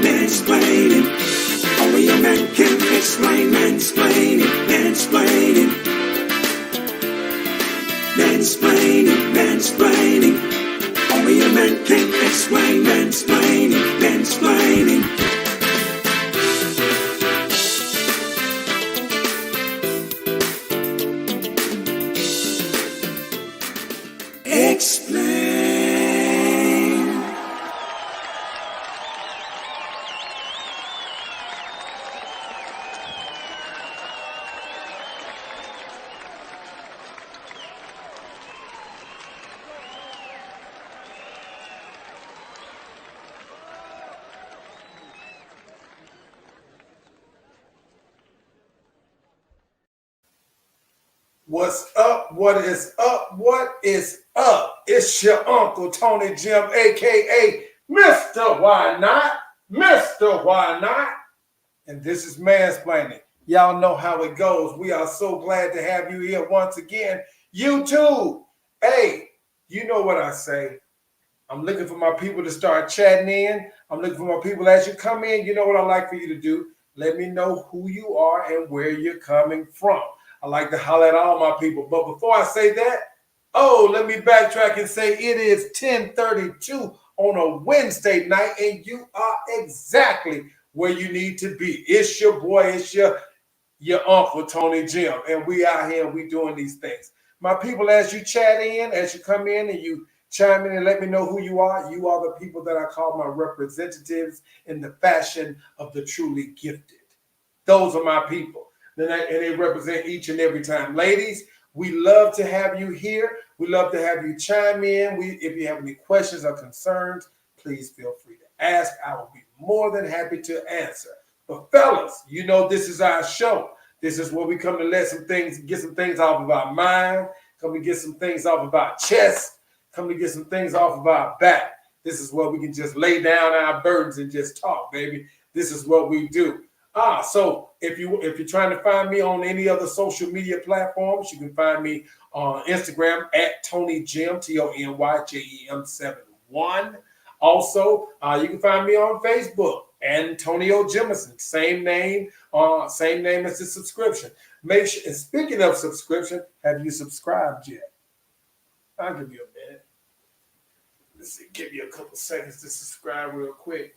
Mansplaining. Only a man can explain. Mansplaining, mansplaining. Mansplaining, mansplaining. Only a man can explain. Mansplaining, mansplaining. Explain. What's up? What is up? What is up? It's your Uncle Tonyjem, aka Mr. Why Not? Mr. Why Not? And this is Mansplaining. Y'all know how it goes. We are so glad to have you here once again. YouTube. Hey, you know what I say. I'm looking for my people to start chatting in. I'm looking for my people as you come in. You know what I like for you to do. Let me know who you are and where you're coming from. I like to holler at all my people. But before I say that, let me backtrack and say it is 10:32 on a Wednesday night, and you are exactly where you need to be. It's your boy, it's your your Uncle Tony Jim, and we out here and we doing these things. My people, as you chat in, as you come in and you chime in and let me know who you are the people that I call my representatives in the fashion of the truly gifted. Those are my people, and they represent each and every time. Ladies, we love to have you here. We love to have you chime in. If you have any questions or concerns, please feel free to ask. I will be more than happy to answer. But fellas, you know this is our show. This is where we come to get some things off of our mind, come to get some things off of our chest, come to get some things off of our back. This is where we can just lay down our burdens and just talk, baby. This is what we do. So if you're trying to find me on any other social media platforms, you can find me on Instagram at Tonyjem, TonyJem71. Also, you can find me on Facebook, Antonio Jemison, same name as the subscription. Make sure, and speaking of subscription, have you subscribed yet? I'll give you a minute. Let's see, give you a couple seconds to subscribe real quick.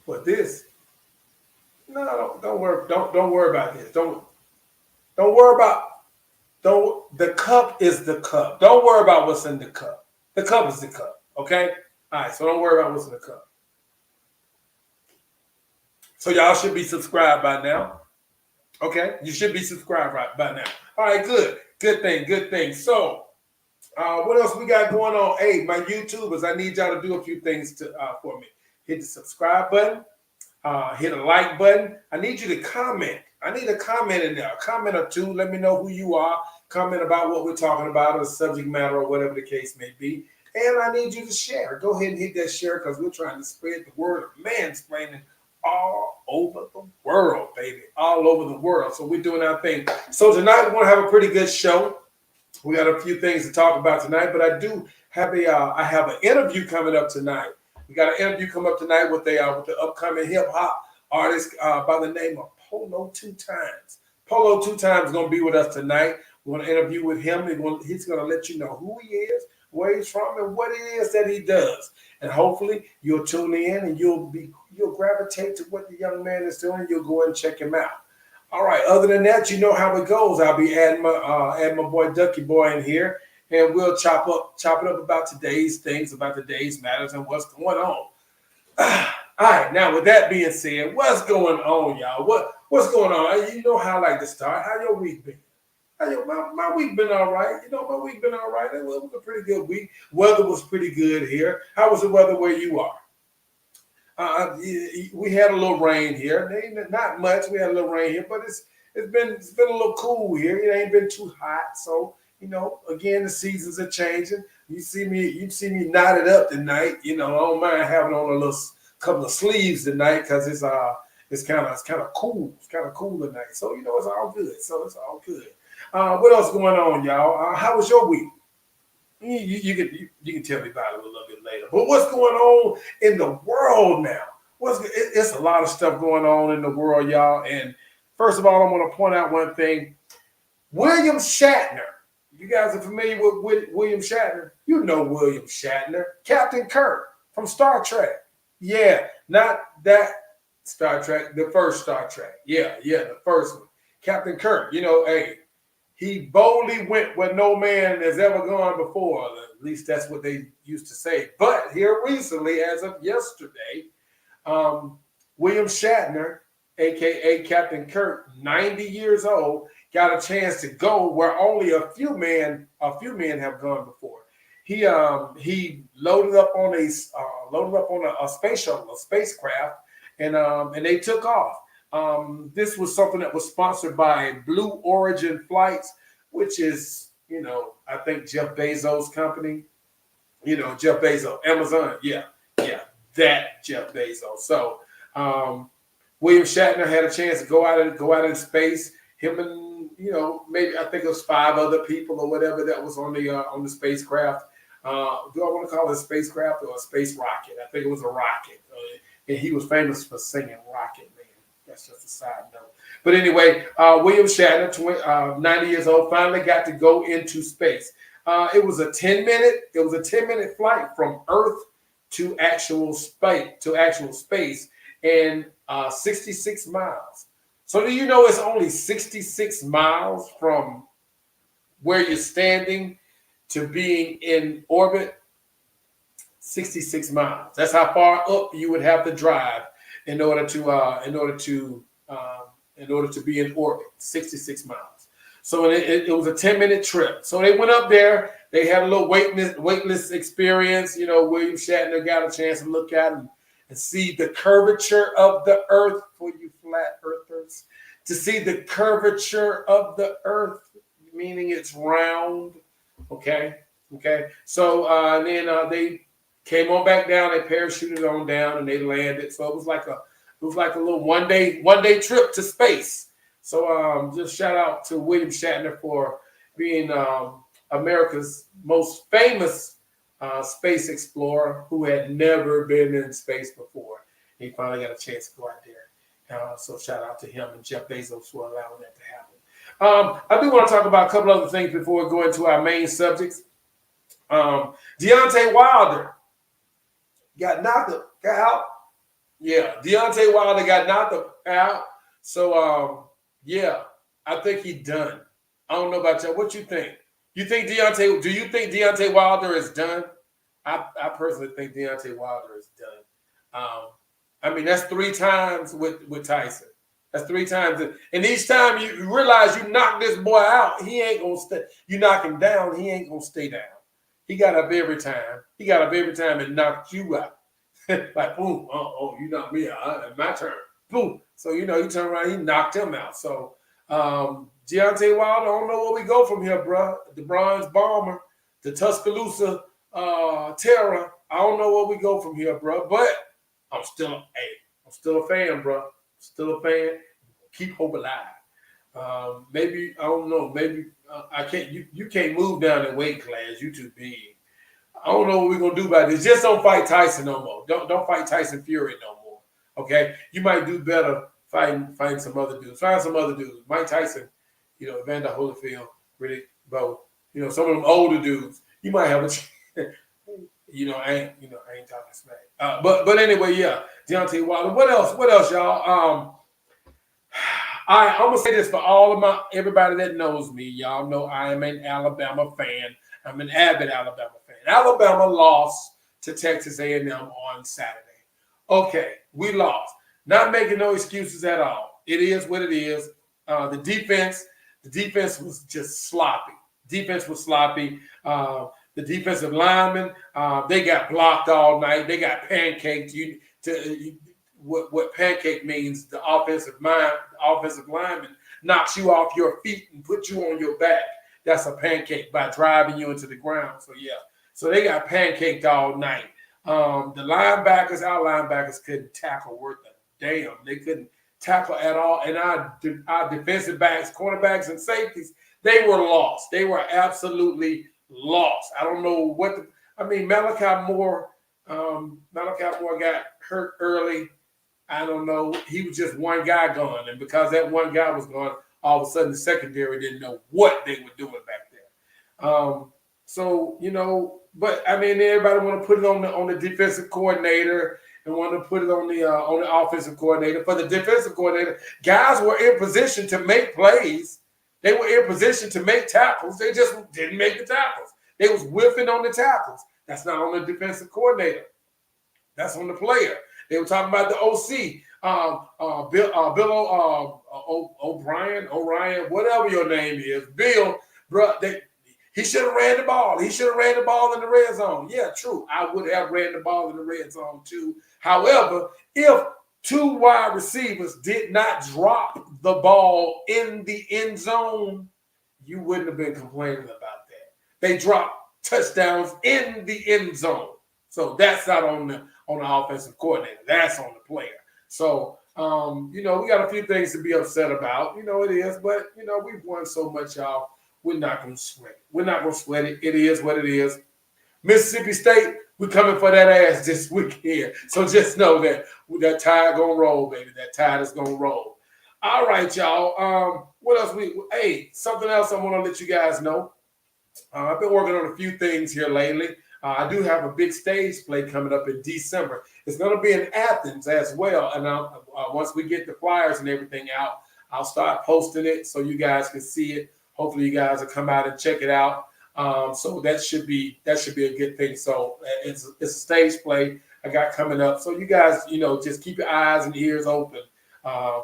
What this? No, don't worry. Don't worry about this. Don't worry about. The cup is the cup. Don't worry about what's in the cup. The cup is the cup. Okay. All right. So don't worry about what's in the cup. So y'all should be subscribed by now. Okay. You should be subscribed by now. All right. Good. Good thing. So. What else we got going on? Hey, my YouTubers, I need y'all to do a few things for me. Hit the subscribe button. Hit a like button. I need you to comment. I need a comment in there. A comment or two. Let me know who you are. Comment about what we're talking about or the subject matter or whatever the case may be. And I need you to share. Go ahead and hit that share because we're trying to spread the word of mansplaining all over the world, baby. All over the world. So we're doing our thing. So tonight we're going to have a pretty good show. We got a few things to talk about tonight, but I do have I have an interview coming up tonight. We got an interview coming up tonight with the upcoming hip hop artist by the name of Polo 2 Times. Polo 2 Times is going to be with us tonight. We're going to interview with him. He's going to let you know who he is, where he's from, and what it is that he does. And hopefully you'll tune in and you'll gravitate to what the young man is doing. You'll go and check him out. All right. Other than that, you know how it goes. I'll be adding my boy Duckie Boy in here, and we'll chop it up about today's things, about today's matters, and what's going on. All right. Now, with that being said, what's going on, y'all? What's going on? You know how I like to start. How your week been? My week been all right. You know, my week been all right. It was a pretty good week. Weather was pretty good here. How was the weather where you are? We had a little rain here. Not much. We had a little rain here, but it's been a little cool here. It ain't been too hot. So, you know, again, the seasons are changing. You see me knotted up tonight. You know, I don't mind having on a little couple of sleeves tonight because it's kind of cool. It's kind of cool tonight. So, you know, it's all good. What else going on, y'all? How was your week? You can tell me about it a little bit later. But what's going on in the world now? It's a lot of stuff going on in the world, y'all. And first of all, I want to point out one thing. William Shatner. You guys are familiar with William Shatner? You know William Shatner. Captain Kirk from Star Trek. Yeah, not that Star Trek, the first Star Trek. Yeah, the first one. Captain Kirk, you know, hey, he boldly went where no man has ever gone before. At least that's what they used to say. But here recently, as of yesterday, William Shatner, a.k.a. Captain Kirk, 90 years old, got a chance to go where only a few men have gone before. He loaded up on a space shuttle, a spacecraft, and they took off. This was something that was sponsored by Blue Origin Flights, which is, you know, I think Jeff Bezos' company. You know, Jeff Bezos, Amazon. Yeah, that Jeff Bezos. So William Shatner had a chance to go out in space. Him and, you know, maybe I think it was 5 other people or whatever that was on the spacecraft. Do I want to call it a spacecraft or a space rocket? I think it was a rocket. And he was famous for singing Rocket Man. That's just a side note. But anyway, William Shatner, 90 years old, finally got to go into space. It was a 10-minute flight from Earth to actual space. and 66 miles. So do you know it's only 66 miles from where you're standing to being in orbit? 66 miles. That's how far up you would have to drive in order to be in orbit. 66 miles. So it was a 10-minute trip. So they went up there. They had a little weightless experience. You know, William Shatner got a chance to look at and see the curvature of the Earth for you flat earthers. To see the curvature of the Earth, meaning it's round. Okay. So and then they came on back down. They parachuted on down and they landed. So it was like a little one day trip to space. So just shout out to William Shatner for being America's most famous space explorer who had never been in space before. He finally got a chance to go out there. So shout out to him and Jeff Bezos for allowing that to happen. I do want to talk about a couple other things before we go into our main subjects. Deontay Wilder got out. Yeah, Deontay Wilder got knocked out. So, I think he's done. I don't know about y'all. What you think? Do you think Deontay Wilder is done? I personally think Deontay Wilder is done. I mean, that's 3 times with Tyson. That's 3 times. And each time you realize you knock this boy out, he ain't going to stay. You knock him down, he ain't going to stay down. He got up every time and knocked you out. Like, boom, you knocked me out. My turn. Boom. So, you turn around, he knocked him out. So, Deontay Wilder, I don't know where we go from here, bro. The Bronze Bomber, the Tuscaloosa Terror. I don't know where we go from here, bro. But I'm still a fan, bro. Still a fan. Keep hope alive. Maybe, I don't know. Maybe I can't. You can't move down in weight class. You too big. I don't know what we're gonna do about this. Just don't fight Tyson no more. Don't fight Tyson Fury no more. Okay, you might do better fighting some other dudes. Find some other dudes. Mike Tyson, Evander Holyfield, Riddick Bowe. Some of them older dudes. You might have a chance. I ain't talking smack. But anyway, yeah, Deontay Wilder. What else, y'all? I'm gonna say this for everybody that knows me. Y'all know I am an Alabama fan. I'm an avid Alabama fan. Alabama lost to Texas A&M on Saturday. Okay, we lost. Not making no excuses at all. It is what it is. The defense was just sloppy. The defensive linemen, they got blocked all night. They got pancaked. What pancake means? The offensive lineman knocks you off your feet and puts you on your back. That's a pancake by driving you into the ground. So yeah, so they got pancaked all night. Our linebackers couldn't tackle worth a damn. They couldn't tackle at all. And our defensive backs, cornerbacks, and safeties, they were lost. They were absolutely lost. I don't know Malachi Moore got hurt early. I don't know. He was just one guy gone. And because that one guy was gone, all of a sudden the secondary didn't know what they were doing back there. But everybody want to put it on the defensive coordinator and want to put it on the offensive coordinator. For the defensive coordinator, guys were in position to make plays. They were in position to make tackles. They just didn't make the tackles. They was whiffing on the tackles. That's not on the defensive coordinator. That's on the player. They were talking about the OC, Bill O'Brien, whatever your name is. Bill, bro, he should have ran the ball. He should have ran the ball in the red zone. Yeah, true. I would have ran the ball in the red zone too. However, if 2 wide receivers did not drop the ball in the end zone, you wouldn't have been complaining about that. They dropped touchdowns in the end zone. So that's not on the offensive coordinator. That's on the player. So, we got a few things to be upset about. It is. But, we've won so much, y'all. We're not going to sweat it. We're not going to sweat it. It is what it is. Mississippi State, we're coming for that ass this weekend. So just know that tide going to roll, baby. That tide is going to roll. All right, y'all. What else? Something else I want to let you guys know. I've been working on a few things here lately. I do have a big stage play coming up in December. It's going to be in Athens as well. And once we get the flyers and everything out, I'll start posting it so you guys can see it. Hopefully, you guys will come out and check it out. So that should be a good thing. So it's a stage play I got coming up. So you guys, just keep your eyes and ears open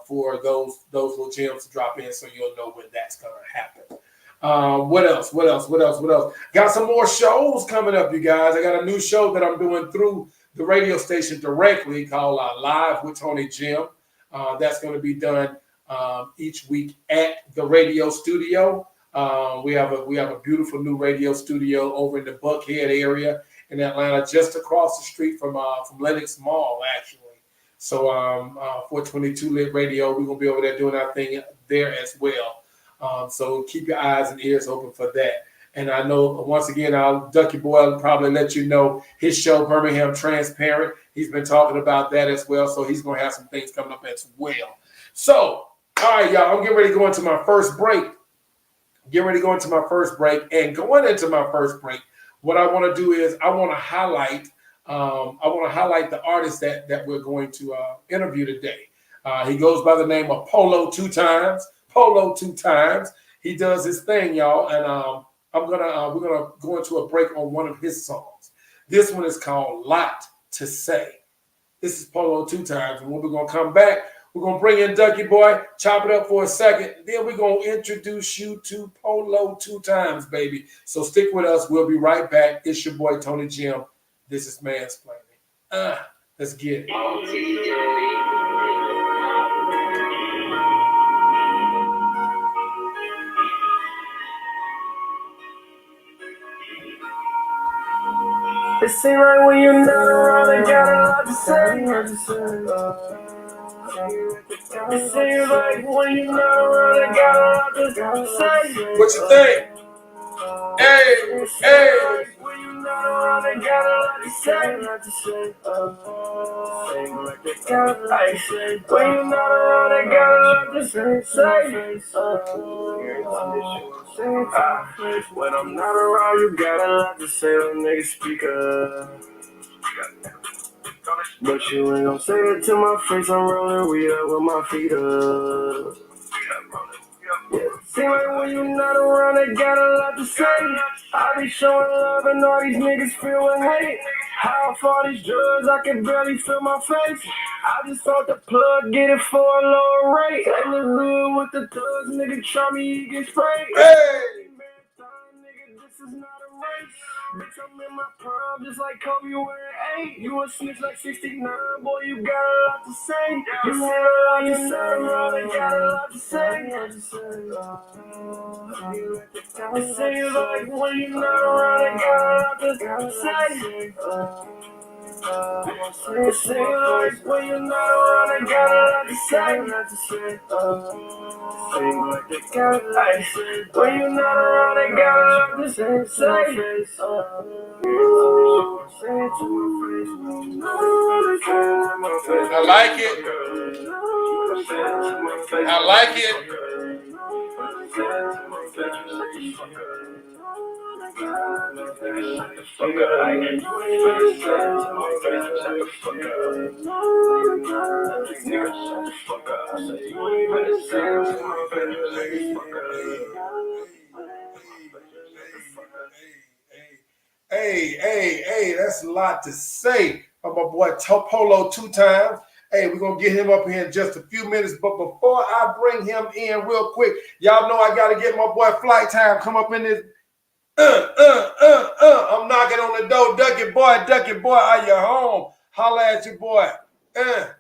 for those little gems to drop in, so you'll know when that's going to happen. What else? Got some more shows coming up, you guys. I got a new show that I'm doing through the radio station directly called Live with Tonyjem. That's going to be done each week at the radio studio. We have a beautiful new radio studio over in the Buckhead area in Atlanta, just across the street from Lenox Mall, actually. So 422 Lit Radio, we're gonna be over there doing our thing there as well. So keep your eyes and ears open for that. And I know, once again, our Duckie Boy will probably let you know his show, Birmingham Transparent. He's been talking about that as well. So he's going to have some things coming up as well. So, all right, y'all, I'm getting ready to go into my first break. And going into my first break, what I want to do is I want to highlight the artist that we're going to interview today. He goes by the name of Polo two times. He does his thing, y'all, and we're gonna go into a break on one of his songs. This one is called "Lot to Say." This is Polo two times, and when we're gonna come back, we're gonna bring in Duckie Boy, chop it up for a second, then we're gonna introduce you to Polo two times, baby. So stick with us. We'll be right back. It's your boy Tonyjem. This is Mansplainin. Let's get it. It seems like when you're not around, I got a lot to say. It seems like when you're not around, I got a lot to say. What you think? Hey. When you're not around, I got a lot to say. When you're not around, I got a lot to say. When I'm not around, you got a lot to say. Them niggas speak up. But you ain't gon' say it to my face. I'm rolling weed up with my feet up. Seem like when you not around, I got a lot to say. I be showing love and all these niggas feel with hate. How far these drugs, I can barely feel my face. I just thought the plug, get it for a lower rate. In the hood with the thugs, nigga try me, he get sprayed. Hey! Nigga, this is not a race. Bitch, I'm in my prime, just like Kobe wearing 8. You a snitch like 69, boy, you got a lot to say. You had a lot to say, I got a lot to say. It seems like when you're not around, I got a lot to say. It seems like when you're not around, I got a lot to say. When you're not around, I got a lot to say. I like it. Hey, that's a lot to say of my boy Polo two times. Hey, we're going to get him up here in just a few minutes. But before I bring him in real quick, y'all know I got to get my boy Flight Time come up in this. I'm knocking on the door. Duckie Boy, are you home? Holla at your boy. Hey,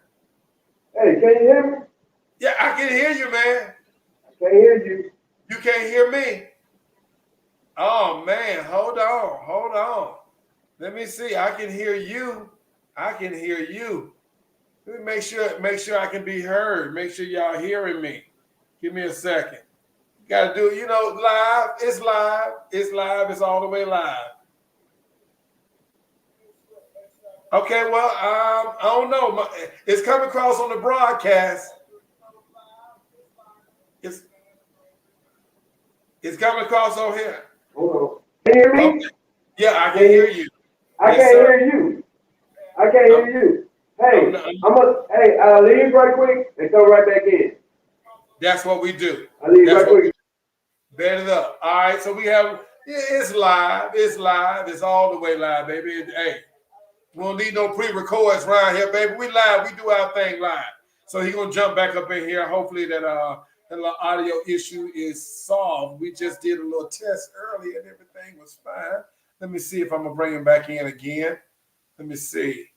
can you hear me? Yeah, I can hear you, man. I can't hear you. You can't hear me? Oh, man, hold on. Let me see. I can hear you. Let me make sure I can be heard. Make sure y'all hearing me. Give me a second. Got to do it, live. It's live. It's all the way live. Okay, well, I don't know. It's coming across on the broadcast. It's coming across on here. Hold on. Can you hear me? Okay. Yeah, I can hear you. I can't hear you. I can't hear you. Hey, I'll leave right quick and come right back in. That's what we do. I'll leave That's right what quick. we bet it up. All right, so we have it's live. It's live. It's all the way live, baby. Hey, we don't need no pre-records around here, baby. We live. We do our thing live. So he's gonna jump back up in here. Hopefully that little audio issue is solved. We just did a little test earlier and everything was fine. Let me see if I'm gonna bring him back in again. Let me see.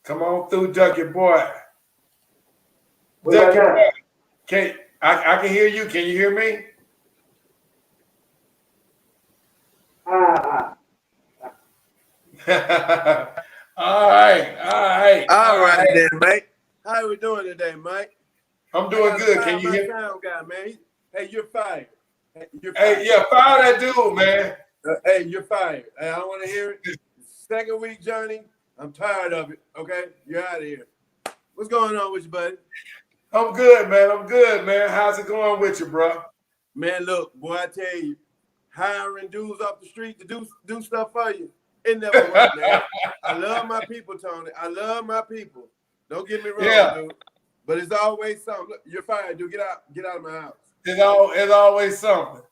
Come on through, Duckie Boy. Duckie Boy. I can hear you. Can you hear me? All right, then, Mike. How we doing today, Mike? I'm doing good. Can you hear me? Sound guy, man. Hey, you're fired. Hey, yeah, fire that dude, man. Hey, you're fired. Hey, I don't want to hear it. Second week, Johnny. I'm tired of it. Okay, you're out of here. What's going on with you, buddy? I'm good, man. I'm good, man. How's it going with you, bro? Man, look, boy, I tell you, hiring dudes off the street to do stuff for you, it never works, man. I love my people, Tony. I love my people. Don't get me wrong, dude. But it's always something. Look, you're fired, dude. Get out of my house. It's always something.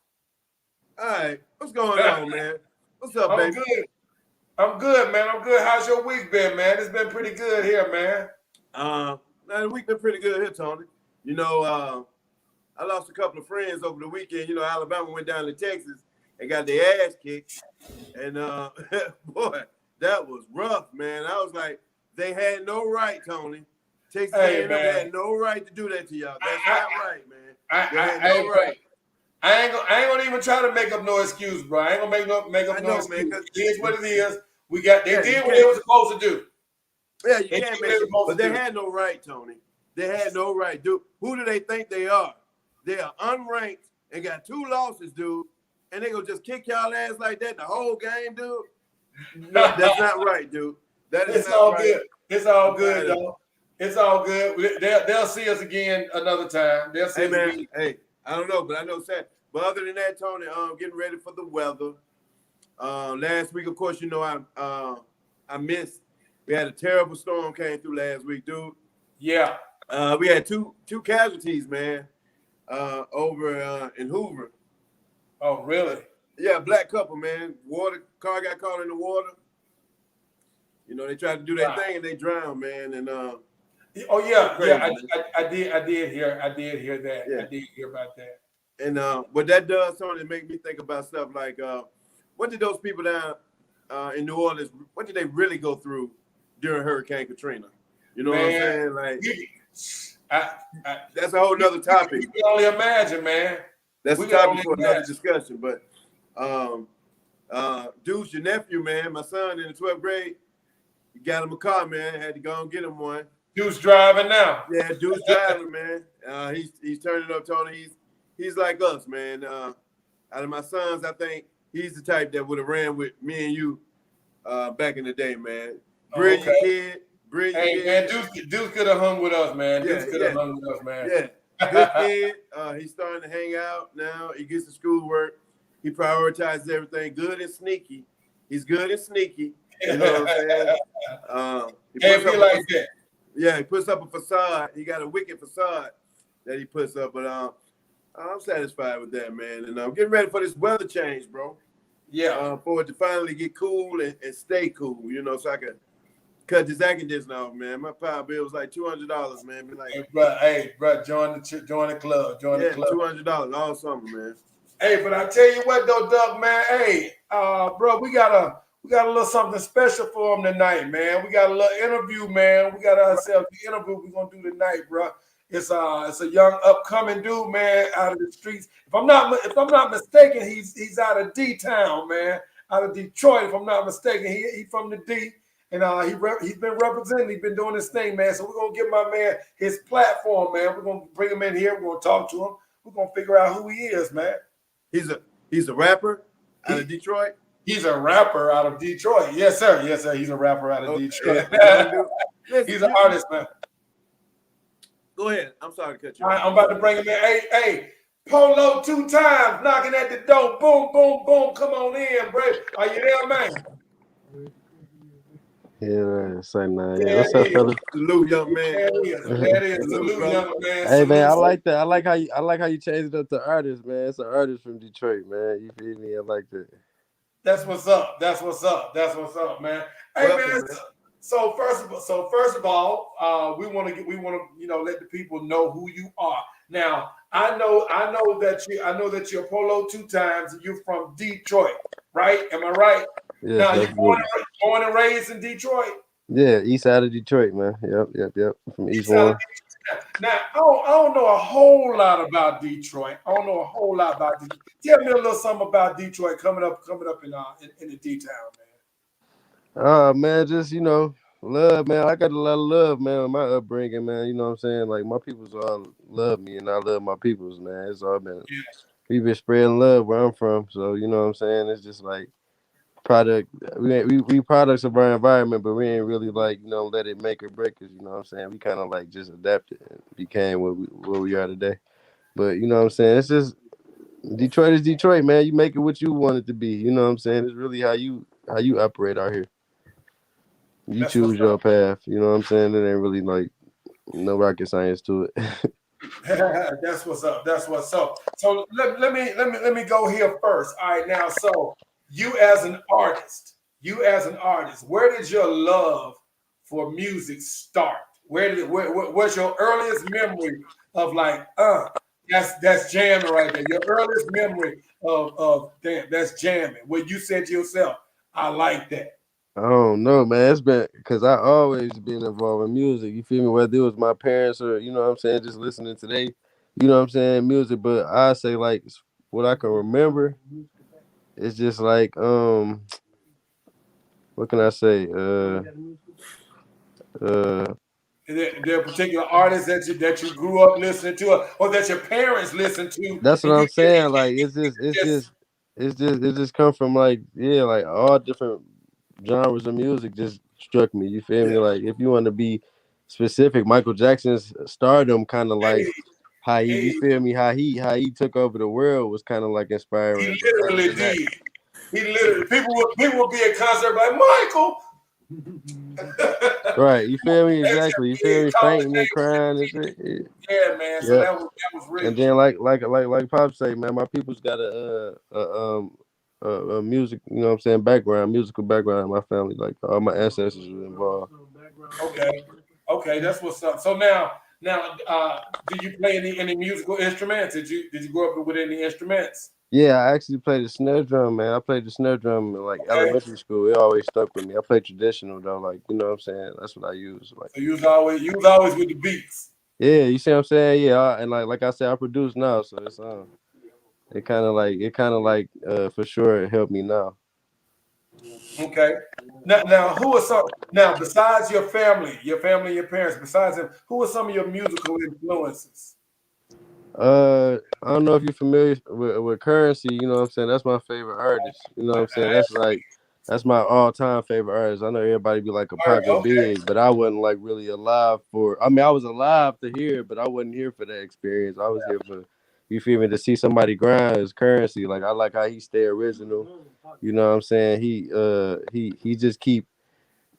All right. What's going on, man? What's up, baby? Good. I'm good, man. I'm good. How's your week been, man? It's been pretty good here, man. The week been pretty good here, Tony. You know, I lost a couple of friends over the weekend. You know, Alabama went down to Texas and got their ass kicked. And, boy, that was rough, man. I was like, they had no right, Tony. Texas A&M had no right to do that to y'all. That's not right, man. They had no right. I ain't gonna even try to make up no excuse, bro. I ain't gonna make up no excuse. It is what it is. They did what they were supposed to do. Yeah, you can't make it. But they had no right, Tony. They had no right, dude. Who do they think they are? They are unranked and got 2 losses, dude. And they gonna just kick y'all ass like that the whole game, dude? No, that's not right, dude. That is not right. Good. It's all good, though. It's all good. They'll see us again another time. They'll see us again. Hey, I don't know, but I know Sam. But other than that, Tony, getting ready for the weather. Last week, of course, you know, I missed. We had a terrible storm came through last week, dude. Yeah. We had two casualties, man, over in Hoover. Oh, really? Yeah, black couple, man. Car got caught in the water. You know, they tried to do that thing and they drowned, man. And oh yeah, I did hear that. Yeah. I did hear about that. And what that does, Tony, it make me think about stuff like what did those people down in New Orleans, what did they really go through during Hurricane Katrina? You know what I'm saying? Like, that's a whole nother topic. You can only imagine, man. That's a topic for another discussion. But Deuce, your nephew, man, my son in the 12th grade, he got him a car, man. Had to go and get him one. Deuce driving now. Yeah, Deuce driving, man. He's turning up, Tony. He's like us, man. Out of my sons, I think he's the type that would have ran with me and you back in the day, man. Brilliant kid. Man, Deuce could have hung with us, man. Deuce could have hung with us, man. Yeah, good kid. He's starting to hang out now. He gets to schoolwork. He prioritizes everything. Good and sneaky. He's good and sneaky. You know what I'm saying? Yeah, he puts up a facade. He got a wicked facade that he puts up. But I'm satisfied with that, man. And I'm getting ready for this weather change, bro. Yeah. For it to finally get cool and stay cool, you know, so I can cut this air conditioner off, man. My power bill was like $200, man. Be like, hey, bro, join the club. Join the club. $200 all summer, man. Hey, but I tell you what, though, Duck, man. Hey, bro, we got a little something special for him tonight, man. We got a little interview, man. We got ourselves the interview we're gonna do tonight, bro. It's a young upcoming dude, man, out of the streets. If I'm not mistaken, he's out of D-Town, man, out of Detroit. If I'm not mistaken, he from the D, and he's been representing. He's been doing this thing, man. So we're gonna give my man his platform, man. We're gonna bring him in here. We're gonna talk to him. We're gonna figure out who he is, man. He's a rapper out of Detroit. He's a rapper out of Detroit. Yes, sir. Yes, sir. He's a rapper out of Detroit. He's an artist, man. Go ahead. I'm sorry to cut you. I'm about to bring him in. Hey, Polo 2 times, knocking at the door. Boom, boom, boom. Come on in, bro. Are you there, man? Yeah, say nah. Yeah, Yeah, what's up, it is. fella? Salute, young man. That is. That is. Salute, Salute, brother. young man. Hey man, Salute. I like that. I like how you changed it up to artist, man. It's an artist from Detroit, man. You feel me? I like that. That's what's up. That's what's up. That's what's up, man. Hey, Welcome, man. man. So first of all, we want to let the people know who you are. Now, I know that you're Polo 2 times, and you're from Detroit, right? Am I right? Yes, Now, you absolutely. born and raised in Detroit. Yeah, east side of Detroit, man. Yep. From East East side of One. Detroit. Now, I don't know a whole lot about Detroit. I don't know a whole lot about Detroit. Tell me a little something about Detroit coming up in the D town, Man, just love, man. I got a lot of love, man, with my upbringing, man. You know what I'm saying? Like my peoples all love me, and I love my peoples, man. It's all been man. we been spreading love where I'm from, so you know what I'm saying. It's just like product. We products of our environment, but we ain't really like let it make or break us. You know what I'm saying? We kind of like just adapted and became what we are today. But you know what I'm saying? It's just Detroit is Detroit, man. You make it what you want it to be. You know what I'm saying? It's really how you operate out here. You That's what's choose your path. You know what I'm saying? It ain't really like no rocket science to it. That's what's up. That's what's up. So let me go here first. All right, now, so you as an artist, where did your love for music start? What's your earliest memory of like, that's jamming right there. Your earliest memory of damn, that's jamming. Where you said to yourself, I like that. I don't know, man. It's been because I always been involved in music. You feel me? Whether it was my parents or what I'm saying, just listening to what I'm saying, music. But I say like what I can remember. It's just like what can I say? Uh, There are particular artists that you grew up listening to, or that your parents listened to, that's what and I'm saying. Like it just come from like like all different genres of music just struck me. You feel me? yeah. Like if you want to be specific, Michael Jackson's stardom kind of like Hey, how he you hey, feel me how he took over the world was kind of like he inspiring. But other literally than that, did. He literally people would be at concert like Michael. right? You feel me? That's Exactly. You big feel me? tall Fainting and crying and shit. Yeah. yeah, man. So Yep. that was real. And then like Pop say, man, my people's got a music, what I'm saying, musical background in my family. Like all my ancestors were involved. Okay, okay, that's what's up. So now, do you play any musical instruments? Did you grow up with any instruments? Yeah, I actually played the snare drum, man. I played the snare drum in like Okay, elementary school. It always stuck with me. I played traditional though, like you know what I'm saying. That's what I use. Like, so you was always with the beats. yeah, you see what I'm saying? Yeah, and like I said, I produce now, so it's for sure it helped me now. Okay. Now, who are some now besides your parents, besides them, who are some of your musical influences? I don't know if you're familiar with Currency. You know what I'm saying? That's my favorite artist. You know what I'm saying? That's my all-time favorite artist. I know everybody be like a All right, Pac or okay. Big, but I wasn't like really alive for. I mean, I was alive to hear it, but I wasn't here for that experience. I was here for, you feel me, to see somebody grind his Currency. Like I like how he stay original. You know what I'm saying? He just keep.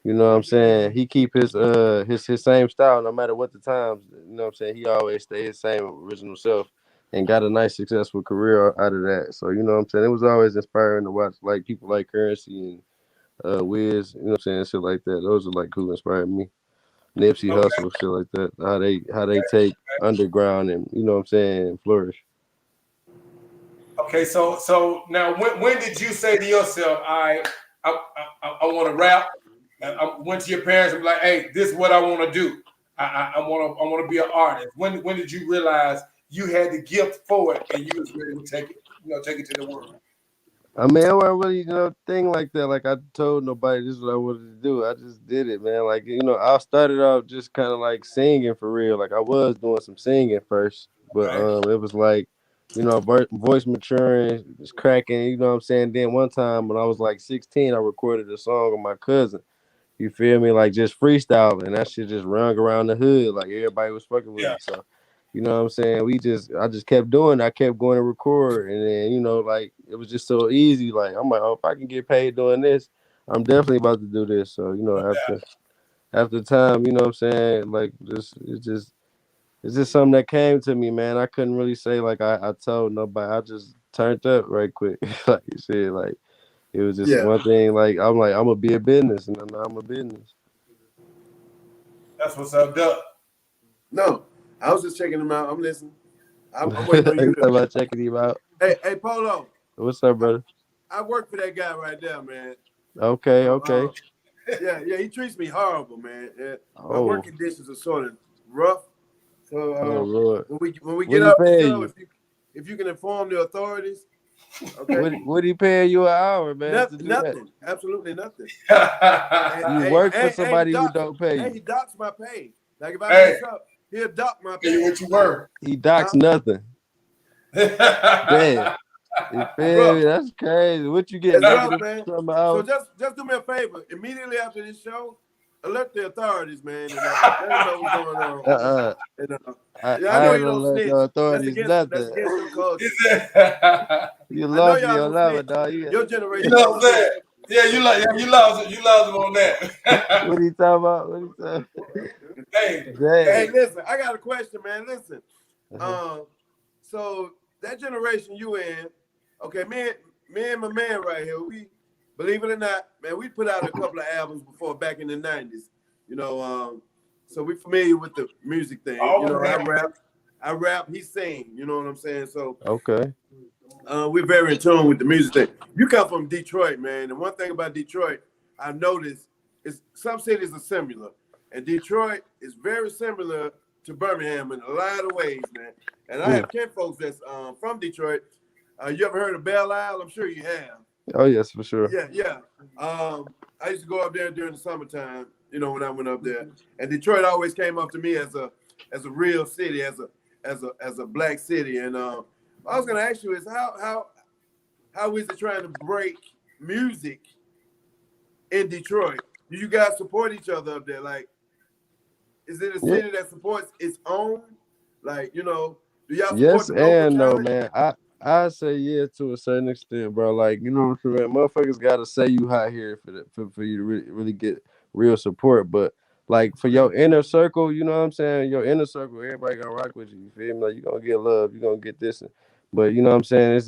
You know what I'm saying? He keep his same style no matter what the times. You know what I'm saying? He always stay his same original self and got a nice successful career out of that. So you know what I'm saying? It was always inspiring to watch like people like Currency and Wiz, you know what I'm saying, shit like that. Those are like who inspired me. Nipsey Okay. Hussle, shit like that. How they take underground and you know what I'm saying, flourish. Okay. So now, when did you say to yourself, I want to rap? I went to your parents and be like, hey, this is what I want to do. I want to be an artist. When did you realize you had the gift for it and you was ready to take it to the world? I mean, I wasn't really, thing like that. Like I told nobody this is what I wanted to do. I just did it, man. Like, I started off just kind of like singing for real. Like I was doing some singing first, but Okay. it was like, voice maturing, just cracking. You know what I'm saying? Then one time when I was like 16, I recorded a song with my cousin. You feel me? Like just freestyling. That shit just rung around the hood. Like everybody was fucking with Yeah. me. So, you know what I'm saying? I just kept doing it. I kept going to record. And then, like it was just so easy. Like, I'm like, oh, if I can get paid doing this, I'm definitely about to do this. So after time, you know what I'm saying? Like it's just something that came to me, man. I couldn't really say like I told nobody. I just turned up right quick. Like you said, like it was just Yeah. one thing. Like I'm gonna be a business, and I'm a business. That's what's up, Duck. No, I was just checking him out. I'm listening. I'm waiting on you You to. talking about checking him out? Hey, Polo. What's up, brother? I work for that guy right there, man. Okay, okay. Yeah, he treats me horrible, man. My Oh, work conditions are sort of rough. So oh Lord. when we What get he off the paying show, you? if you can inform the authorities, okay. What he paying you an hour, man, to Nothing, do that? nothing, absolutely nothing. You Hey, work for he somebody who docks. don't pay Hey, you. he docks my pay. Like if I Hey, mess up, he'll dock my tell you pay. what you were. He docks Huh? nothing. Damn. You It's feel rough. me? That's crazy. What you get? It's rough, Negative man. something So hours? just do me a favor. Immediately after this show, alert the authorities, man, and let them know what's going on. Uh-uh. And yeah, I I know ain't you gonna don't let snitch. no That's authorities against nothing. your He culture. said, You I know lost me y'all on don't that one, snitch. dog. Your you generation know don't what I'm snitch. saying? Yeah, you lost him on that. What he talking about? What he talking Hey, Hey, Damn. hey, listen, I got a question, man. Listen, Uh-huh. so that generation you in, okay, me and my man right here, we believe it or not, man, we put out a couple of albums before back in the '90s. You know, so we familiar with the music thing. all You the know, rap. I rap, he sing. You know what I'm saying? So Okay. we're very in tune with the music thing. You come from Detroit, man, and one thing about Detroit I've noticed is some cities are similar, and Detroit is very similar to Birmingham in a lot of ways, man. And I have folks that's from Detroit. You ever heard of Belle Isle? I'm sure you have. Oh yes, for sure. Yeah. I used to go up there during the summertime. You know, when I went up there, and Detroit always came up to me as a real city, as a black city. And I was gonna ask you is how is it trying to break music in Detroit? Do you guys support each other up there? Like, is it a Yeah. city that supports its own? Like, you know, do y'all support Yes the local and no, talent? man. I say yeah to a certain extent, bro. Like you know what I'm saying. Motherfuckers gotta say you hot here for you to really get real support. But like for your inner circle, you know what I'm saying. Your inner circle, everybody gonna rock with you. You feel me? Like you gonna get love. You gonna get this. But you know what I'm saying.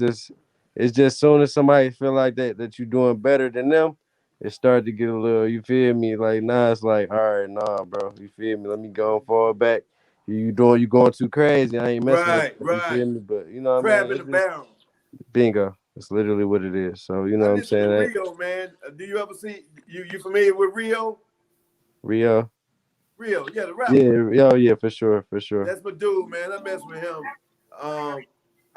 It's just soon as somebody feel like that you doing better than them, it start to get a little. You feel me? Like now it's like all right, nah, bro. You feel me? Let me go and fall back. You going too crazy. I ain't messing with that. You Right. feel me? But you know what I Crab mean? in the It's just barrel. bingo. It's literally what it is. So you know I what I'm listen to saying? That Rio, man. Do you ever see you familiar with Rio? Rio. Rio, yeah, the Yeah, rapper. oh yeah, for sure, for sure. That's my dude, man. I mess with him.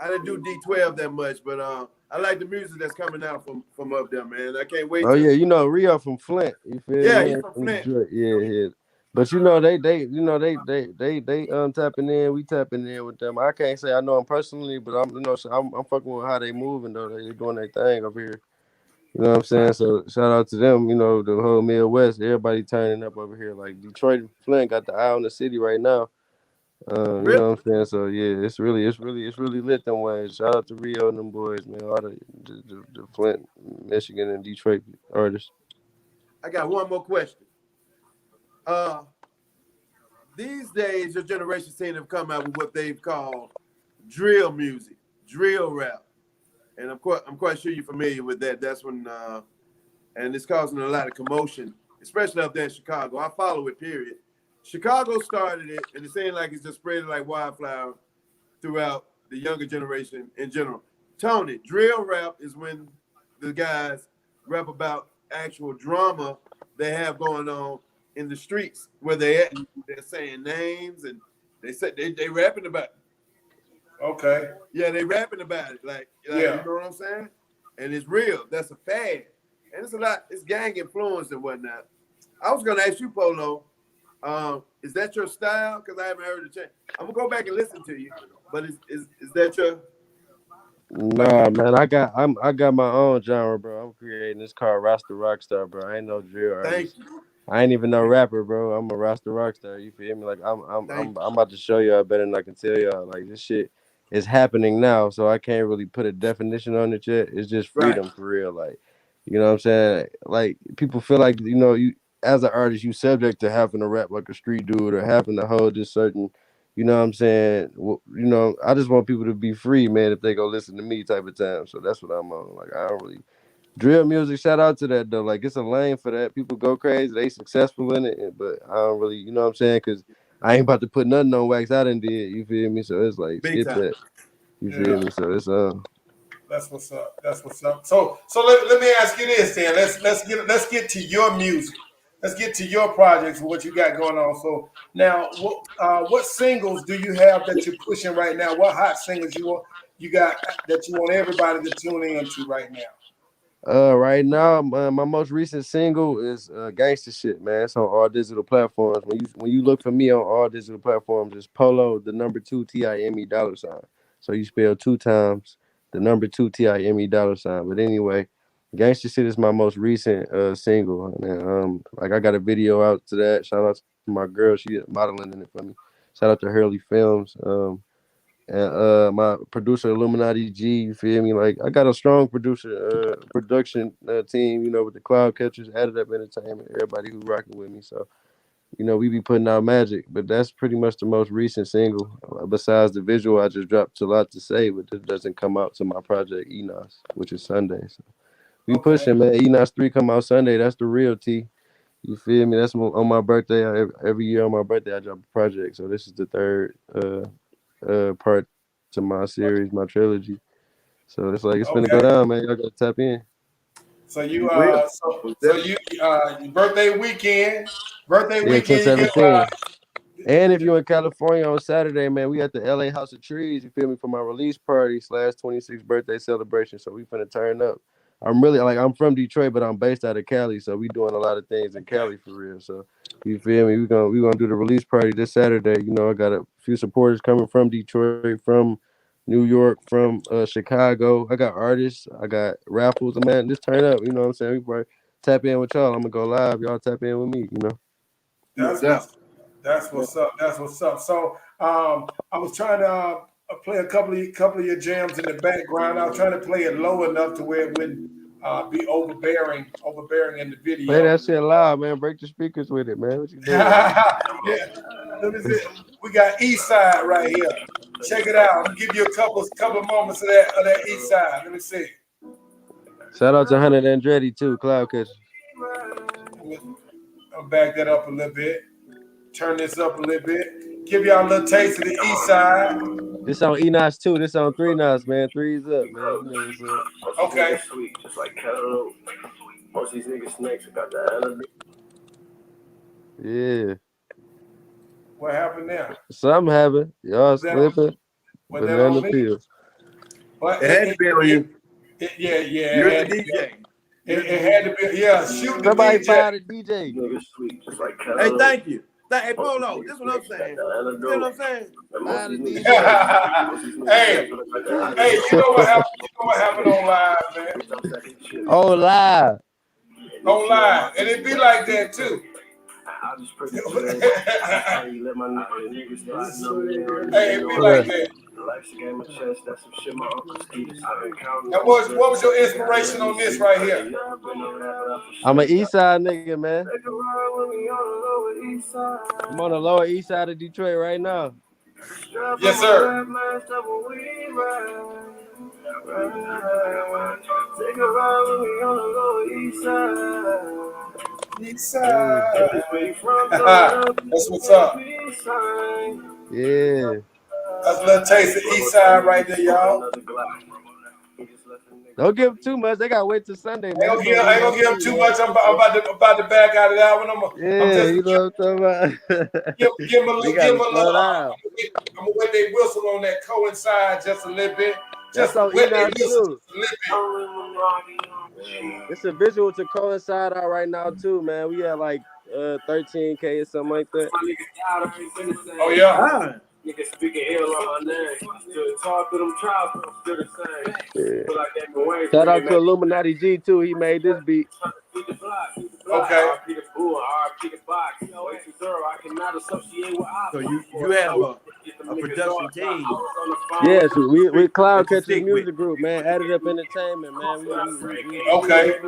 I didn't do D12 that much, but I like the music that's coming out from up there, man. I can't wait Oh to. yeah, you know Rio from Flint. You feel Yeah, me? He he's ain't from from Flint. Detroit. You Yeah, know, yeah. But you know they tapping in. We tapping in with them. I can't say I know them personally, but I'm fucking with how they moving though. They doing their thing over here. You know what I'm saying? So shout out to them. You know the whole Midwest. Everybody turning up over here. Like Detroit and Flint got the eye on the city right now. You really? know what I'm saying? So yeah, it's really lit them ways. Shout out to Rio and them boys, man. All the Flint, Michigan, and Detroit artists. I got one more question. Uh, these days, your generation seem to have come out with what they've called drill music, drill rap, and I'm quite sure you're familiar with that. That's when and it's causing a lot of commotion, especially up there in Chicago. I follow it. Period. Chicago started it, and it seems like it's just spreading like wildfire throughout the younger generation in general. Tony, drill rap is when the guys rap about actual drama they have going on in the streets where they at. They're saying names and they rapping about it. Okay. Yeah, they rapping about it. Like you Yeah. know what I'm saying? And it's real. That's a fad. And it's a lot, it's gang influence and whatnot. I was gonna ask you, Polo, is that your style? Because I haven't heard it change. I'm gonna go back and listen to you. But is that your like? Nah, man, I got my own genre, bro. I'm creating this called Rasta Rockstar, bro. I ain't no drill Thank artist. you, I ain't even no rapper, bro. I'm a Rasta Rockstar. You feel me? Like I'm I'm thank I'm I'm about to show y'all better than I can tell y'all. Like this shit is happening now, so I can't really put a definition on it yet. It's just you. Right. freedom for real. Like You know what I'm saying? Like people feel like you as an artist you subject to having to rap like a street dude or having to hold this certain. You know what I'm saying? I just want people to be free, man. If they go listen to me, type of time. So that's what I'm on. Like I don't really drill music. Shout out to that though. Like it's a lane for that. People go crazy. They successful in it, but I don't really. You know what I'm saying? Because I ain't about to put nothing on wax I done did. You feel me? So it's like Big skip time. that. You Yeah. feel me? So it's That's what's up. That's what's up. So let me ask you this then. Let's get to your music. Let's get to your projects and what you got going on. So now, what singles do you have that you're pushing right now? What hot singles you got that you want everybody to tune into right now? Right now, my most recent single is "Gangsta Shit," man. It's on all digital platforms. When you look for me on all digital platforms, it's Polo, the number 2 Time $. So you spell 2 times the number 2 Time $. But anyway, "Gangsta Shit" is my most recent single. And, like I got a video out to that. Shout out to my girl, she modeling in it for me. Shout out to Hurley Films. And my producer Illuminati G, you feel me? Like I got a strong production team, with the Cloud Catchers, Added Up Entertainment, everybody who rocking with me. So, we be putting out magic, but that's pretty much the most recent single. Besides the visual, I just dropped A Lot to Say, but this doesn't come out to my project Enos, which is Sunday. So we Okay. pushing, man. Enos 3 come out Sunday. That's the real T. You feel me? That's on my birthday. Every year on my birthday, I drop a project. So this is the third part to my series, my trilogy. So it's like it's finna go Okay. down, man. Y'all gotta tap in. So you Will. your birthday weekend. Birthday Yeah, weekend. 10/17. And if you're in California on Saturday, man, we at the LA House of Trees, you feel me, for my release party / 26th birthday celebration. So we finna turn up. I'm from Detroit, but I'm based out of Cali. So we doing a lot of things in Okay. Cali for real. So you feel me? We gonna do the release party this Saturday. I got a few supporters coming from Detroit, from New York, from Chicago. I got artists, I got raffles. Man, just turn up. You know what I'm saying? We probably tap in with y'all. I'm gonna go live. Y'all tap in with me. No That's doubt. what's that's what's up. That's what's up. So I was trying to play a couple of your jams in the background. I was trying to play it low enough to where it wouldn't be overbearing in the Play video. that shit loud, man. Break the speakers with it, man. What you doing? Yeah. Let me see. We got East Side right here. Check it out. I'm gonna give you a couple moments of that East Side. Let me see. Shout out to Hunter Andretti too, Cloud Catcher. I'll back that up a little bit. Turn this up a little bit. Give y'all a little taste of the East Side. This on Enos too. This on 3 Nos, man. Three's up, man. You know what's up. Okay. Sweet, just like cantaloupe. Most of these niggas snakes got the antidote. Yeah. What happened there? Something happened. Y'all Was that on, slipping. was that on Banana me? peel. But It had to be on you. yeah, You're it had the to be. DJ. It had to be. Yeah, shoot the Somebody DJ. fired a DJ. Niggas sweet, just like Hey, cantaloupe. thank you. Hey, Polo, this is what I'm saying. You know what I'm saying? Fired a DJ. Hey, you know what happened? You know what happened on live, man. Oh, live. On live, and it be like that too. I just pray that you let my niggas know I know me. Hey, it be like that. Life's a game of chess, that's some shit my uncle Steve. I've been counting. And what was your inspiration on this right here? I'm an East Side nigga, man. I'm on the Lower East Side of Detroit right now. Yes, sir. Take a ride with me on the Lower East Side. East Side. That's what's up. Yeah. That's a little taste of East Side right there, y'all. Don't give them too much. They gotta wait till Sunday, man. I ain't gonna give them too much. I'm about to back out of that one. I'm Yeah, just you know what I'm talking about. give them a We little. gotta slow down. I'm gonna wet their whistle on that coincide just a little bit. That's Just on wet their Enos whistle too. just a little bit. It's a visual to coincide out right now too, man. We had like 13K or something like that. Oh yeah. Ah. Niggas speaking ill on my name. Still talk to them trials, but I'm still the same. Yeah. Feel like they've been waiting. Shout out to Illuminati G too. He made this beat. Okay. RP the bull, RP the box. Way too thorough, I cannot associate with So you have a production team. Yeah, so we Cloud that you Catchers stick Music with. Group, man. Added Up Entertainment, man. We Okay.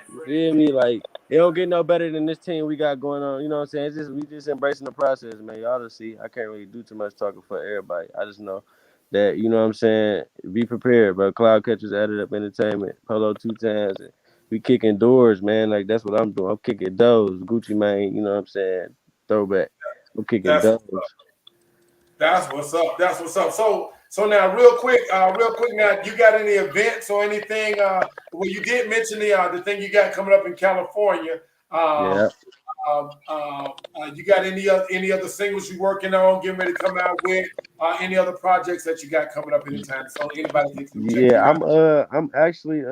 You feel me? Like, it don't get no better than this team we got going on. You know what I'm saying? It's just we just embracing the process, man. Y'all to see. I can't really do too much talking for everybody. I just know that, you know what I'm saying, be prepared, bro. Cloud Catchers Added Up Entertainment, Polo 2 times. And we kicking doors, man. Like, that's what I'm doing. I'm kicking doors. Gucci Mane, you know what I'm saying? Throwback. I'm kicking doors. That's what's up. That's what's up. So now, real quick. Now, you got any events or anything? Well, you did mention the thing you got coming up in California. Yeah. You got any other singles you working on, getting ready to come out with? Any other projects that you got coming up anytime? So anybody can check you out. I'm actually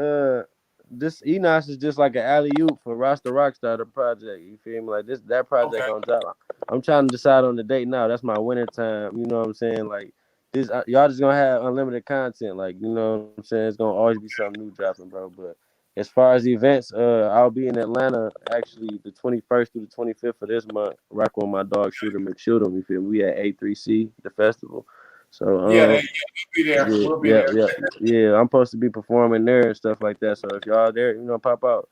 this Enos is just like an alley-oop for Rasta Rockstar, the project. You feel me? Like that project Okay. on drop. I'm trying to decide on the date now. That's my winter time. You know what I'm saying? Like this, y'all just gonna have unlimited content. Like, you know what I'm saying? It's gonna always be something new dropping, bro. But as far as events, I'll be in Atlanta actually the 21st through the 25th of this month, rocking with my dog Shooter McShoot'em. You feel me? We at A3C, the festival. So Yeah, we'll be there. We'll be there. yeah. I'm supposed to be performing there and stuff like that. So if y'all there, you know, pop out.